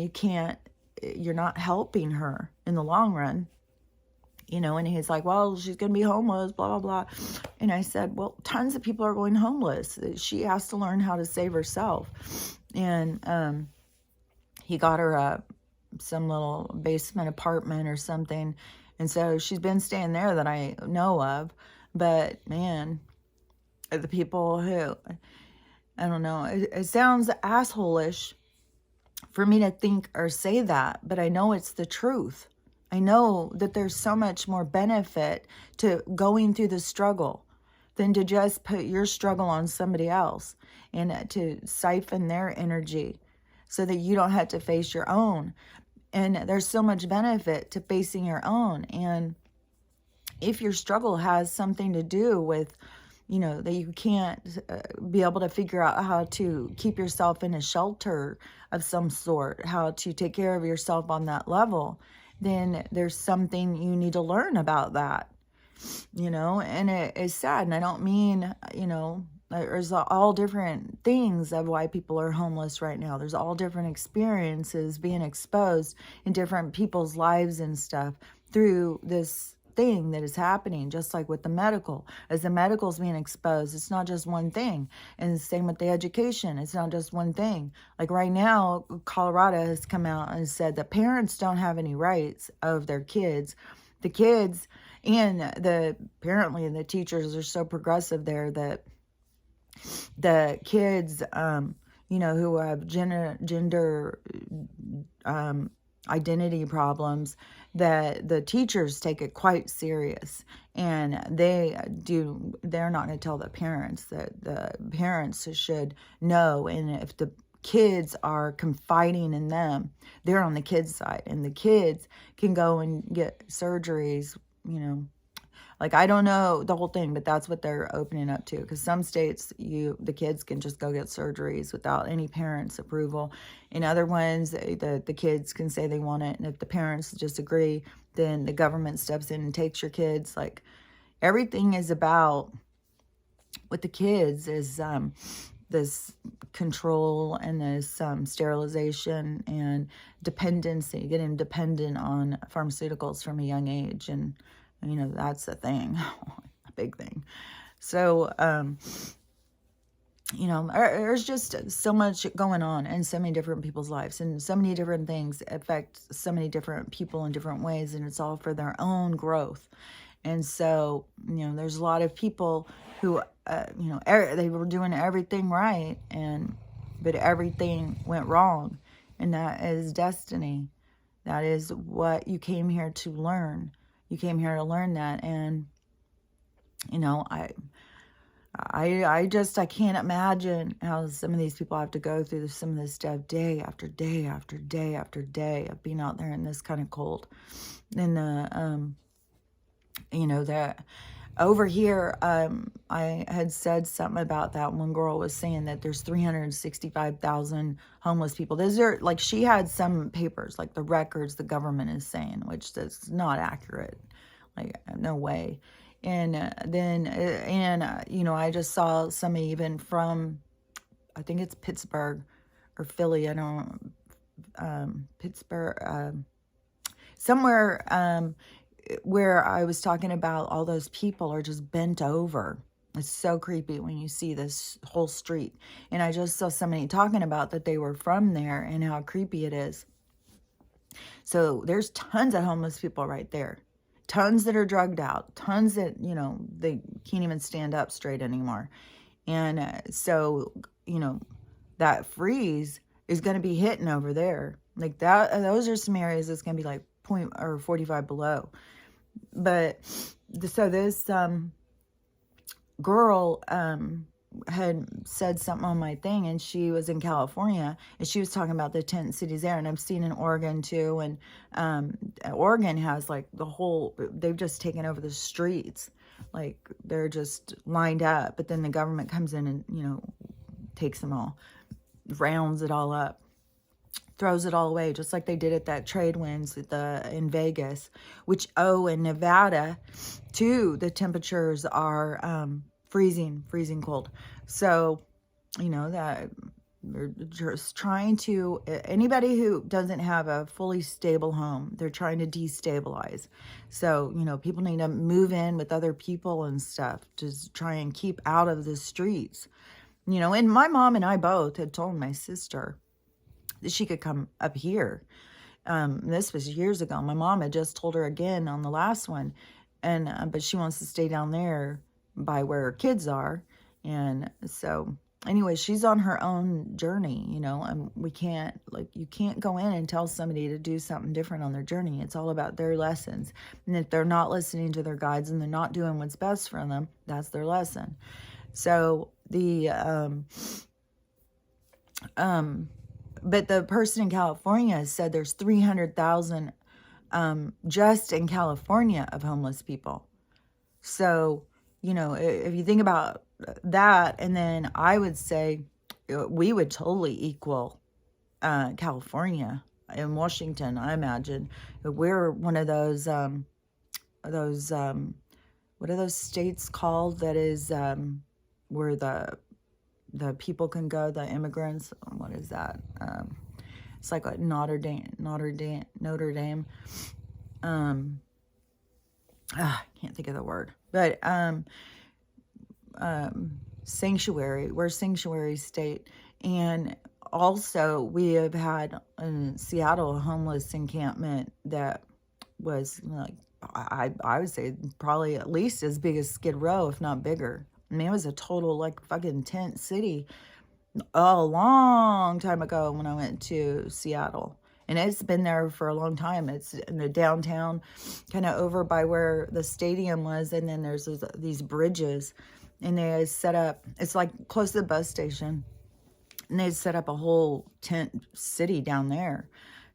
you're not helping her in the long run, you know. And he's like, well, she's going to be homeless, blah, blah, blah. And I said, well, tons of people are going homeless. She has to learn how to save herself. And he got her some little basement apartment or something. And so she's been staying there that I know of. But man, the people who... I don't know. It sounds asshole-ish for me to think or say that, but I know it's the truth. I know that there's so much more benefit to going through the struggle than to just put your struggle on somebody else and to siphon their energy so that you don't have to face your own. And there's so much benefit to facing your own. And if your struggle has something to do with, you know, that you can't be able to figure out how to keep yourself in a shelter of some sort, how to take care of yourself on that level, then there's something you need to learn about that, you know. And it is sad. And I don't mean, you know, there's all different things of why people are homeless right now. There's all different experiences being exposed in different people's lives and stuff through this thing that is happening, just like with the medical. As the medical is being exposed, it's not just one thing. And the same with the education, it's not just one thing. Like right now, Colorado has come out and said that parents don't have any rights of their kids. The kids and apparently the teachers are so progressive there that the kids, you know, who have gender identity problems, that the teachers take it quite serious, and they're not going to tell the parents, that the parents should know. And if the kids are confiding in them, they're on the kids' side, and the kids can go and get surgeries, you know. Like, I don't know the whole thing, but that's what they're opening up to. Because some states, the kids can just go get surgeries without any parents' approval. In other ones, the kids can say they want it. And if the parents disagree, then the government steps in and takes your kids. Like, everything is about, with the kids, is this control and this sterilization and dependency, getting dependent on pharmaceuticals from a young age. And you know, that's a thing, a big thing. So, you know, there's just so much going on in so many different people's lives, and so many different things affect so many different people in different ways, and it's all for their own growth. And so, you know, there's a lot of people who, you know, they were doing everything right, but everything went wrong. And that is destiny. That is what you came here to learn. You came here to learn that. And, you know, I can't imagine how some of these people have to go through some of this stuff day after day after day after day of being out there in this kind of cold. And you know, that over here, I had said something about that. One girl was saying that there's 365,000 homeless people. Those are, like, she had some papers, like the records the government is saying, which is not accurate. Like, no way. And you know, I just saw some even from, I think it's Pittsburgh or Philly. I don't, Pittsburgh, somewhere, where I was talking about all those people are just bent over. It's so creepy when you see this whole street. And I just saw somebody talking about that they were from there and how creepy it is. So there's tons of homeless people right there. Tons that are drugged out. Tons that, you know, they can't even stand up straight anymore. And so, you know, that freeze is going to be hitting over there. Like that, those are some areas that's going to be like 45 below. But so this girl had said something on my thing, and she was in California, and she was talking about the tent cities there. And I've seen in Oregon too, and Oregon has like they've just taken over the streets. Like, they're just lined up, but then the government comes in and, you know, takes them all, rounds it all up, throws it all away, just like they did at that trade winds in Vegas, which, in Nevada too, the temperatures are freezing cold. So, you know, that they're just trying to, anybody who doesn't have a fully stable home, they're trying to destabilize. So, you know, people need to move in with other people and stuff to try and keep out of the streets. You know, and my mom and I both had told my sister that she could come up here. This was years ago. My mom had just told her again on the last one, and but she wants to stay down there by where her kids are. And so anyway, she's on her own journey, you know, and we can't, like, you can't go in and tell somebody to do something different on their journey. It's all about their lessons. And if they're not listening to their guides and they're not doing what's best for them, that's their lesson. So but the person in California said there's 300,000 just in California of homeless people. So, you know, if you think about that, and then I would say we would totally equal California and Washington, I imagine. We're one of those what are those states called that is where the people can go, the immigrants. What is that? It's like a Notre Dame. Can't think of the word, but sanctuary. We're a sanctuary state, and also we have had in Seattle a homeless encampment that was like I would say probably at least as big as Skid Row, if not bigger. I mean, it was a total like fucking tent city a long time ago when I went to Seattle. And it's been there for a long time. It's in the downtown, kind of over by where the stadium was. And then there's these bridges. And they set up, it's like close to the bus station. And they set up a whole tent city down there.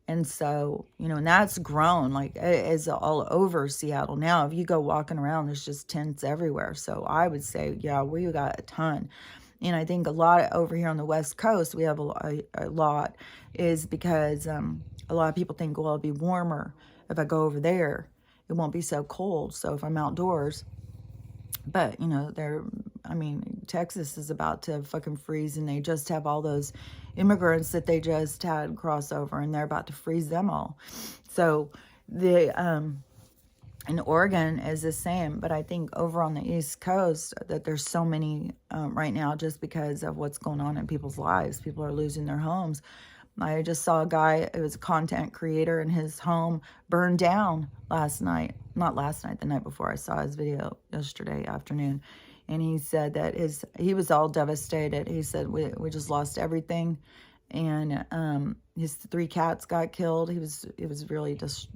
And so, you know, and that's grown, like, it's all over Seattle. Now, if you go walking around, there's just tents everywhere. So I would say, yeah, we got a ton. And I think a lot over here on the West Coast, we have a lot, is because a lot of people think, well, it'll be warmer if I go over there. It won't be so cold. So if I'm outdoors. But, you know, Texas is about to fucking freeze, and they just have all those immigrants that they just had cross over, and they're about to freeze them all. So in Oregon is the same, but I think over on the East Coast that there's so many right now just because of what's going on in people's lives. People are losing their homes. I just saw a guy, it was a content creator, and his home burned down last night. Not last night, the night before. I saw his video yesterday afternoon. And he said that he was all devastated. He said, we just lost everything. And his 3 cats got killed. He was really just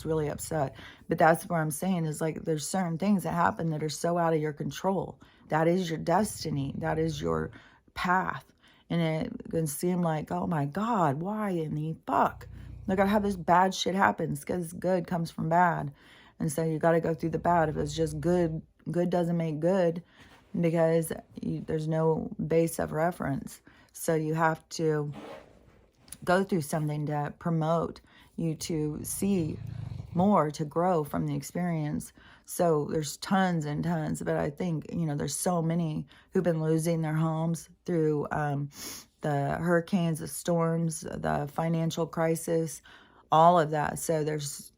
really upset. But that's what I'm saying is, like, there's certain things that happen that are so out of your control. That is your destiny. That is your path. And it can seem like, oh my God, why in the fuck? Like, I have this bad shit happens because good comes from bad. And so you got to go through the bad. If it's just good doesn't make good because there's no base of reference. So you have to go through something to promote you to see more, to grow from the experience. So there's tons and tons, but I think, you know, there's so many who've been losing their homes through the hurricanes, the storms, the financial crisis, all of that. So there's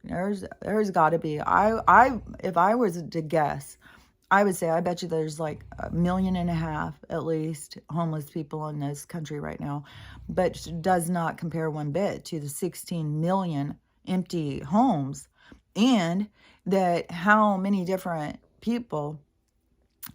got to be, if I was to guess, I would say, I bet you there's like 1.5 million at least homeless people in this country right now, but does not compare one bit to the 16 million empty homes. And that how many different people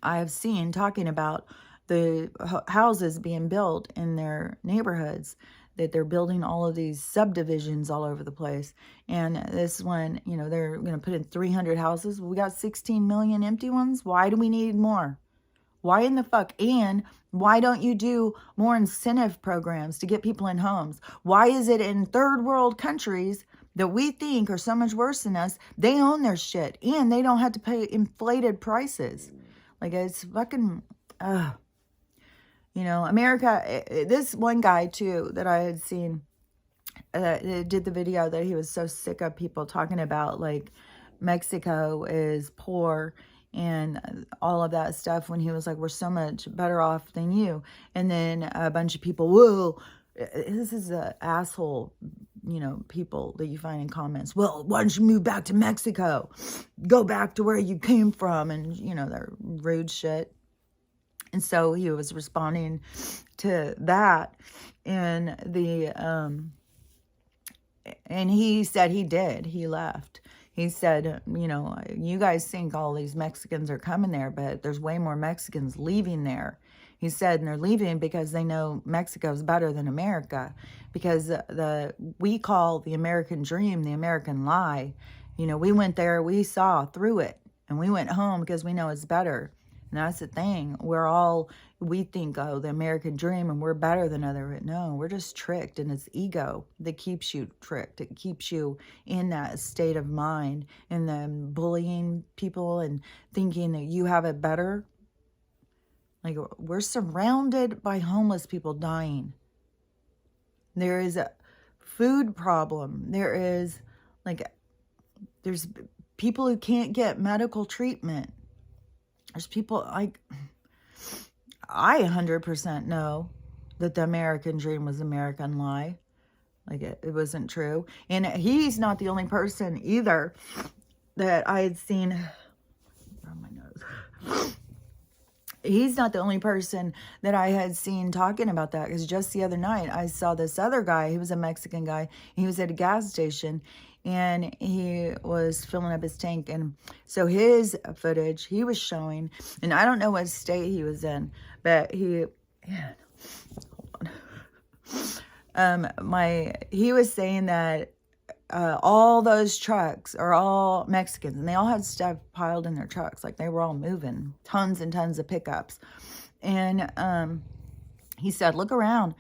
I have seen talking about the houses being built in their neighborhoods, that they're building all of these subdivisions all over the place. And this one, you know, they're going to put in 300 houses. We got 16 million empty ones. Why do we need more? Why in the fuck? And why don't you do more incentive programs to get people in homes? Why is it in third world countries that we think are so much worse than us, they own their shit and they don't have to pay inflated prices? Like, it's fucking, you know, America, this one guy too that I had seen did the video that he was so sick of people talking about, like, Mexico is poor and all of that stuff, when he was like, we're so much better off than you. And then a bunch of people, whoa, this is the asshole, you know, people that you find in comments. Well, why don't you move back to Mexico? Go back to where you came from. And, you know, they're rude shit. And so he was responding to that. And and he said he did. He left. He said, you know, you guys think all these Mexicans are coming there, but there's way more Mexicans leaving there. He said, and they're leaving because they know Mexico's better than America, because we call the American dream the American lie. You know, we went there, we saw through it, and we went home because we know it's better. And that's the thing. We think, oh, the American dream, and we're better than other. No, we're just tricked, and it's ego that keeps you tricked. It keeps you in that state of mind, and then bullying people and thinking that you have it better. Like, we're surrounded by homeless people dying. There is a food problem. There's people who can't get medical treatment. There's people like, I 100% know that the American dream was American lie. Like, it wasn't true. And he's not the only person either that I had seen. Oh, my nose. He's not the only person that I had seen talking about that, because just the other night I saw this other guy. He was a Mexican guy. He was at a gas station and he was filling up his tank. And so his footage he was showing, and I don't know what state he was in, but he was saying that all those trucks are all Mexicans, and they all had stuff piled in their trucks. Like, they were all moving tons and tons of pickups. And he said, look around.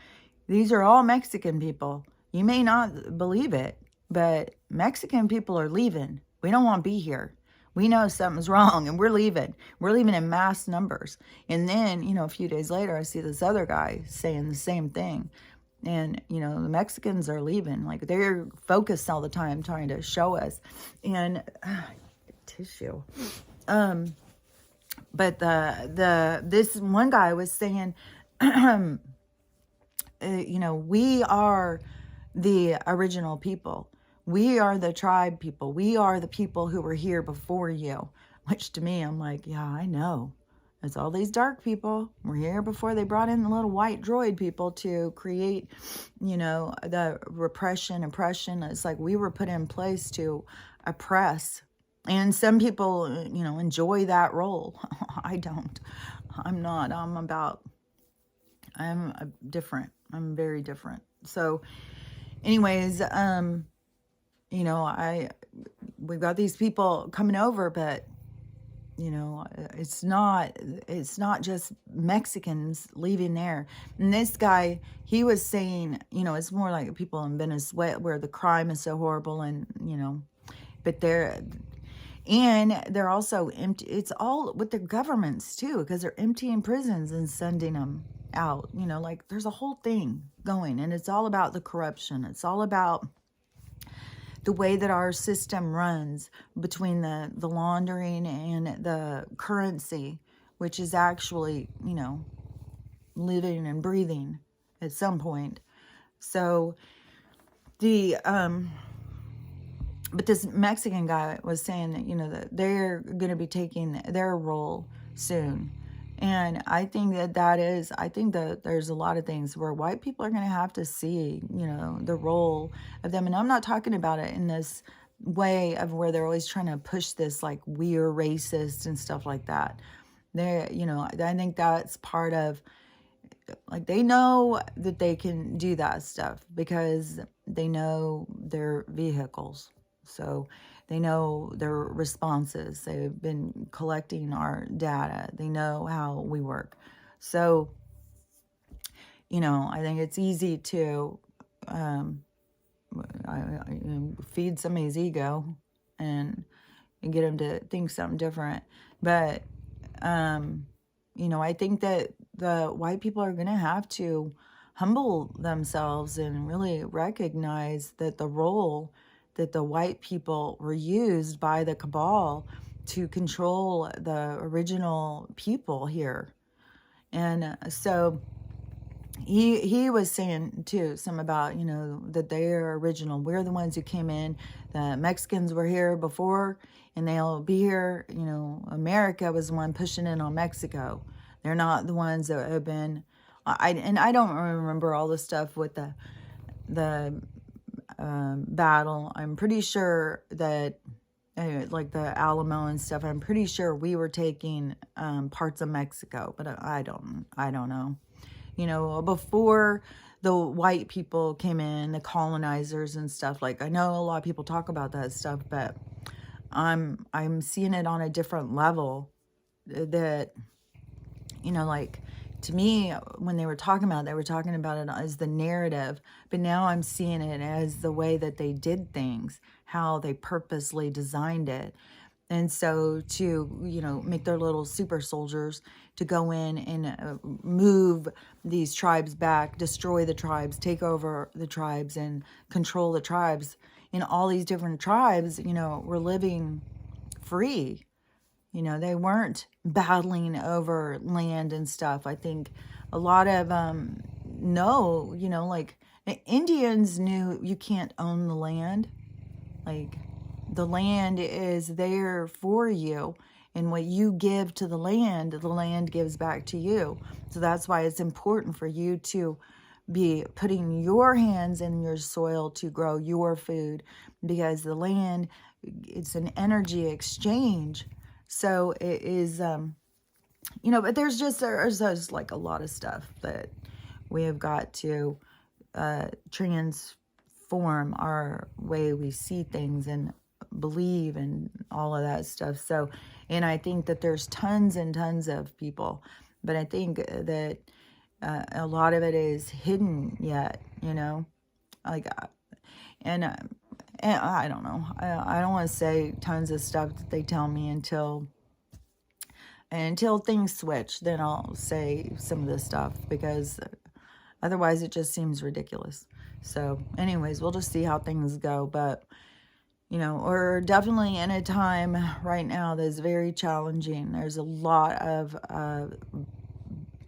These are all Mexican people. You may not believe it, but Mexican people are leaving. We don't want to be here. We know something's wrong, and we're leaving. We're leaving in mass numbers. And then, a few days later, I see this other guy saying the same thing. And, the Mexicans are leaving. Like, they're focused all the time trying to show us. And tissue. But this one guy was saying, we are the original people. We are the tribe people. We are the people who were here before you. Which to me, I'm like, yeah, I know. It's all these dark people were here before they brought in the little white droid people to create, the oppression. It's like we were put in place to oppress. And some people, enjoy that role. I don't. I'm not. I'm different. I'm very different. So anyways, we've got these people coming over, but it's not just Mexicans leaving there. And this guy, he was saying, it's more like people in Venezuela where the crime is so horrible, and, but they're also empty. It's all with the governments too, because they're emptying prisons and sending them out, like there's a whole thing going, and it's all about the corruption. It's all about the way that our system runs between the laundering and the currency, which is actually, living and breathing at some point. So but this Mexican guy was saying that, that they're going to be taking their role soon. And I think that there's a lot of things where white people are going to have to see, the role of them. And I'm not talking about it in this way of where they're always trying to push this, like, we're racist and stuff like that. I think that's part of, like, they know that they can do that stuff because they know their vehicles. So they know their responses. They've been collecting our data. They know how we work. So, I think it's easy to feed somebody's ego and get them to think something different. But, I think that the white people are going to have to humble themselves and really recognize that the role that the white people were used by the cabal to control the original people here. And so he was saying too, some about, that they're original. We're the ones who came in. The Mexicans were here before, and they'll be here. America was the one pushing in on Mexico. They're not the ones that have been, I don't remember all the stuff with the battle. I'm pretty sure that like the Alamo and stuff. I'm pretty sure we were taking parts of Mexico, but I don't know. You know, before the white people came in, the colonizers and stuff, like I know a lot of people talk about that stuff, but I'm seeing it on a different level that, you know, like to me, when they were talking about it, they were talking about it as the narrative, but now I'm seeing it as the way that they did things, how they purposely designed it. And so to, you know, make their little super soldiers to go in and move these tribes back, destroy the tribes, take over the tribes and control the tribes. In all these different tribes, you know, were living free. You know, they weren't battling over land and stuff. I think a lot of know, you know, like Indians knew you can't own the land. Like the land is there for you, and what you give to the land gives back to you. So that's why it's important for you to be putting your hands in your soil to grow your food, because the land, it's an energy exchange. So it is, you know, but there's like a lot of stuff that we have got to transform our way we see things and believe and all of that stuff. So, and I think that there's tons and tons of people, but I think that a lot of it is hidden yet, you know, like, and I don't know. I don't want to say tons of stuff that they tell me until things switch. Then I'll say some of this stuff, because otherwise it just seems ridiculous. So anyways, we'll just see how things go. But, you know, we're definitely in a time right now that's very challenging. There's a lot of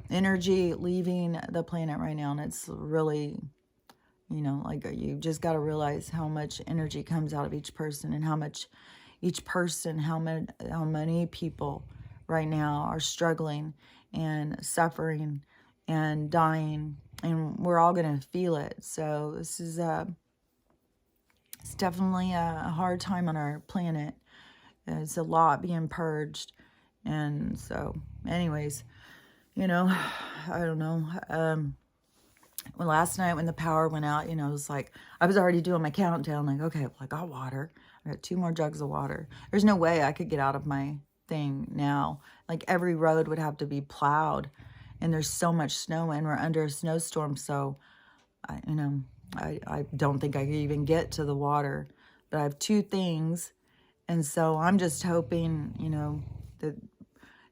energy leaving the planet right now, and it's really, you know, like you just got to realize how much energy comes out of each person, and how much each person, how many people right now are struggling and suffering and dying, and we're all going to feel it. So this is it's definitely a hard time on our planet. It's a lot being purged. And so anyways, you know, I don't know. Well, last night when the power went out, you know, it was like, I was already doing my countdown, like, okay, well, I got water. I got 2 more jugs of water. There's no way I could get out of my thing now. Like, every road would have to be plowed, and there's so much snow, and we're under a snowstorm. So, I don't think I could even get to the water, but I have 2 things. And so I'm just hoping, you know, that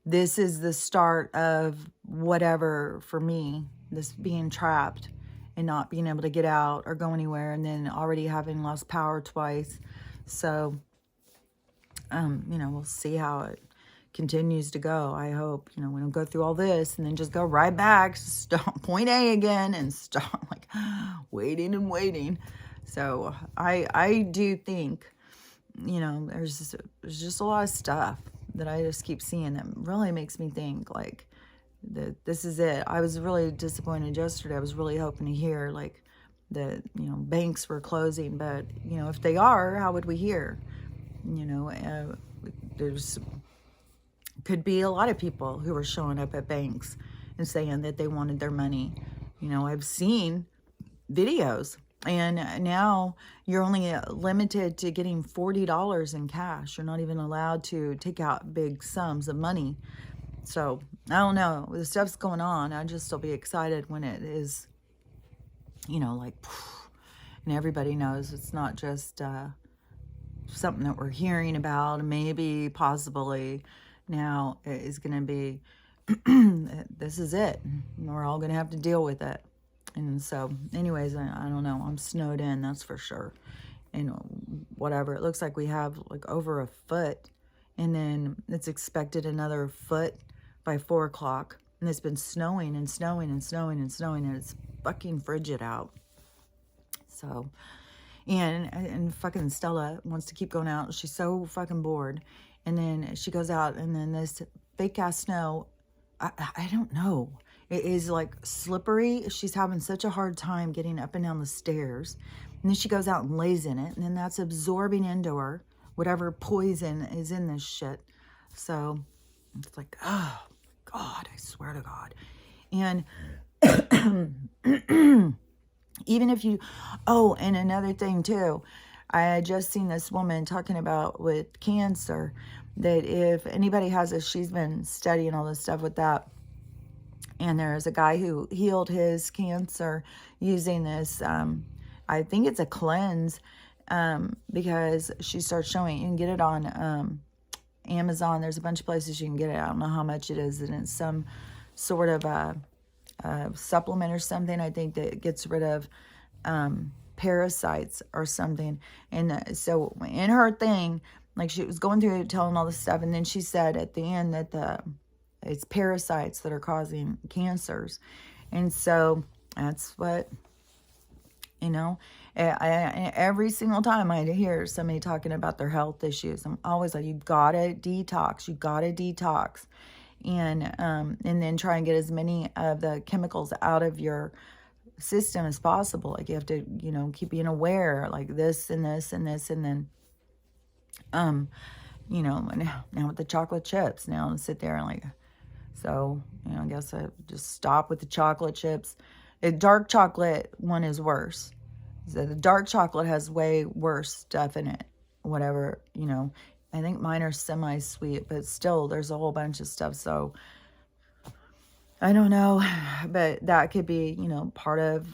this is the start of whatever for me, this being trapped and not being able to get out or go anywhere, and then already having lost power twice. So, you know, we'll see how it continues to go. I hope, you know, we don't go through all this and then just go right back, stop point A again, and start like waiting and waiting. So I do think, you know, there's just a lot of stuff that I just keep seeing that really makes me think like that this is it. I was really disappointed yesterday. I was really hoping to hear like that, you know, banks were closing, but, you know, if they are, how would we hear? You know, there's could be a lot of people who are showing up at banks and saying that they wanted their money. You know, I've seen videos, and now you're only limited to getting $40 in cash. You're not even allowed to take out big sums of money. So I don't know, the stuff's going on. I just will be excited when it is, you know, like, and everybody knows it's not just something that we're hearing about, maybe possibly now is going to be, this is it. We're all going to have to deal with it. And so anyways, I don't know. I'm snowed in, that's for sure. And whatever, it looks like we have like over a foot, and then it's expected another foot by 4 o'clock. And it's been snowing and snowing and snowing and snowing, and it's fucking frigid out. So, and fucking Stella wants to keep going out. She's so fucking bored. And then she goes out, and then this fake ass snow, I don't know. It is like slippery. She's having such a hard time getting up and down the stairs. And then she goes out and lays in it, and then that's absorbing into her whatever poison is in this shit. So it's like, oh, God, I swear to God. And even if you, oh, and another thing too, I had just seen this woman talking about with cancer, that if anybody has this, she's been studying all this stuff with that. And there's a guy who healed his cancer using this, I think it's a cleanse, because she starts showing, you can get it on Amazon. There's a bunch of places you can get it. I don't know how much it is, and it's some sort of a supplement or something, I think, that gets rid of parasites or something. And so in her thing, like, she was going through it, telling all this stuff, and then she said at the end that it's parasites that are causing cancers. And so that's what, you know, every single time I hear somebody talking about their health issues, I'm always like, you gotta detox, and then try and get as many of the chemicals out of your system as possible. Like, you have to, you know, keep being aware, like this and this and this, and then you know, now with the chocolate chips, now I sit there and like, so, you know, I guess I just stop with the chocolate chips. The dark chocolate one is worse. So the dark chocolate has way worse stuff in it. Whatever, you know, I think mine are semi-sweet, but still there's a whole bunch of stuff. So I don't know, but that could be, you know, part of,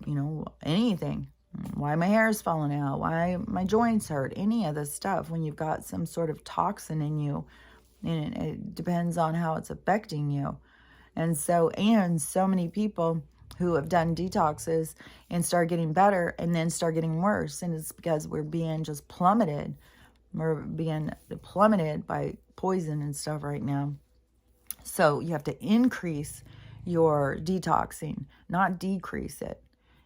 you know, anything. Why my hair is falling out, why my joints hurt, any of this stuff. When you've got some sort of toxin in you, and it depends on how it's affecting you. And so many people who have done detoxes and start getting better and then start getting worse. And it's because we're being just plummeted. We're being plummeted by poison and stuff right now. So you have to increase your detoxing, not decrease it.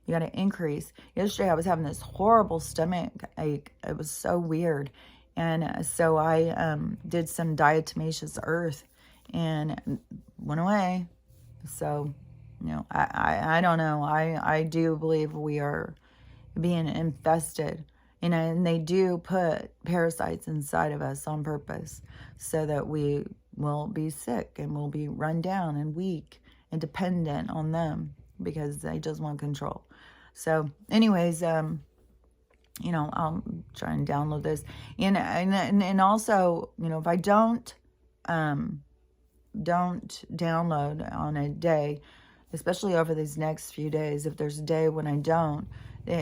You got to increase. Yesterday I was having this horrible stomach ache. It was so weird. And so I did some diatomaceous earth and went away. So, you know, I don't know. I do believe we are being infested. And they do put parasites inside of us on purpose so that we will be sick and we'll be run down and weak and dependent on them because they just want control. So anyways, you know, I'll try and download this. And also, you know, if I don't download on a day, especially over these next few days, if there's a day when I don't,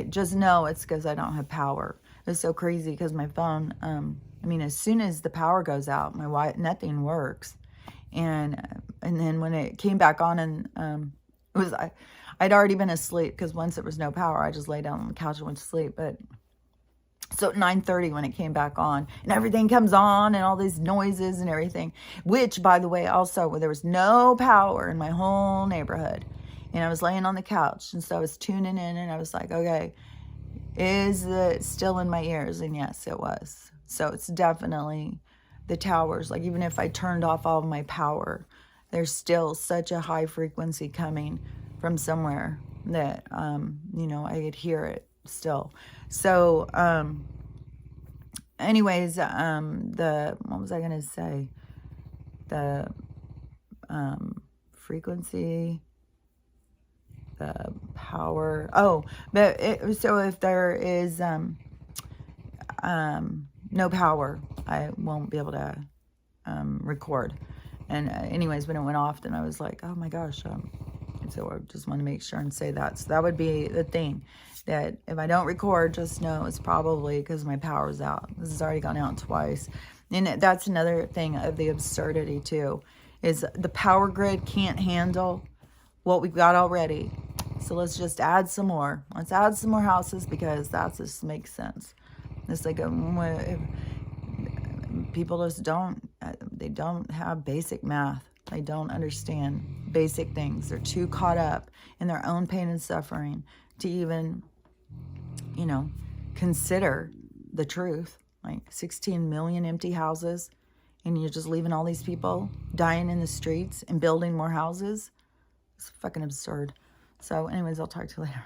just know it's because I don't have power. It's so crazy because my phone, I mean, as soon as the power goes out, nothing works. And then when it came back on, and I'd already been asleep because once there was no power, I just lay down on the couch and went to sleep. But so at 9:30 when it came back on, and everything comes on and all these noises and everything, which, by the way, also, there was no power in my whole neighborhood. And I was laying on the couch, and so I was tuning in, and I was like, okay, is it still in my ears? And yes, it was. So it's definitely the towers. Like, even if I turned off all of my power, there's still such a high frequency coming from somewhere that, you know, I could hear it still. So, anyways, what was I going to say? The, frequency, the power. Oh, but so if there is, no power, I won't be able to, record. And anyways, when it went off, then I was like, oh my gosh. So I just want to make sure and say that. So that would be the thing, that if I don't record, just know it's probably because my power's out. This has already gone out twice. And that's another thing of the absurdity too, is the power grid can't handle what we've got already. So let's just add some more. Let's add some more houses because that just makes sense. It's like people just they don't have basic math. They don't understand basic things. They're too caught up in their own pain and suffering to even, you know, consider the truth. Like 16 million empty houses, and you're just leaving all these people dying in the streets and building more houses. It's fucking absurd. So anyways, I'll talk to you later.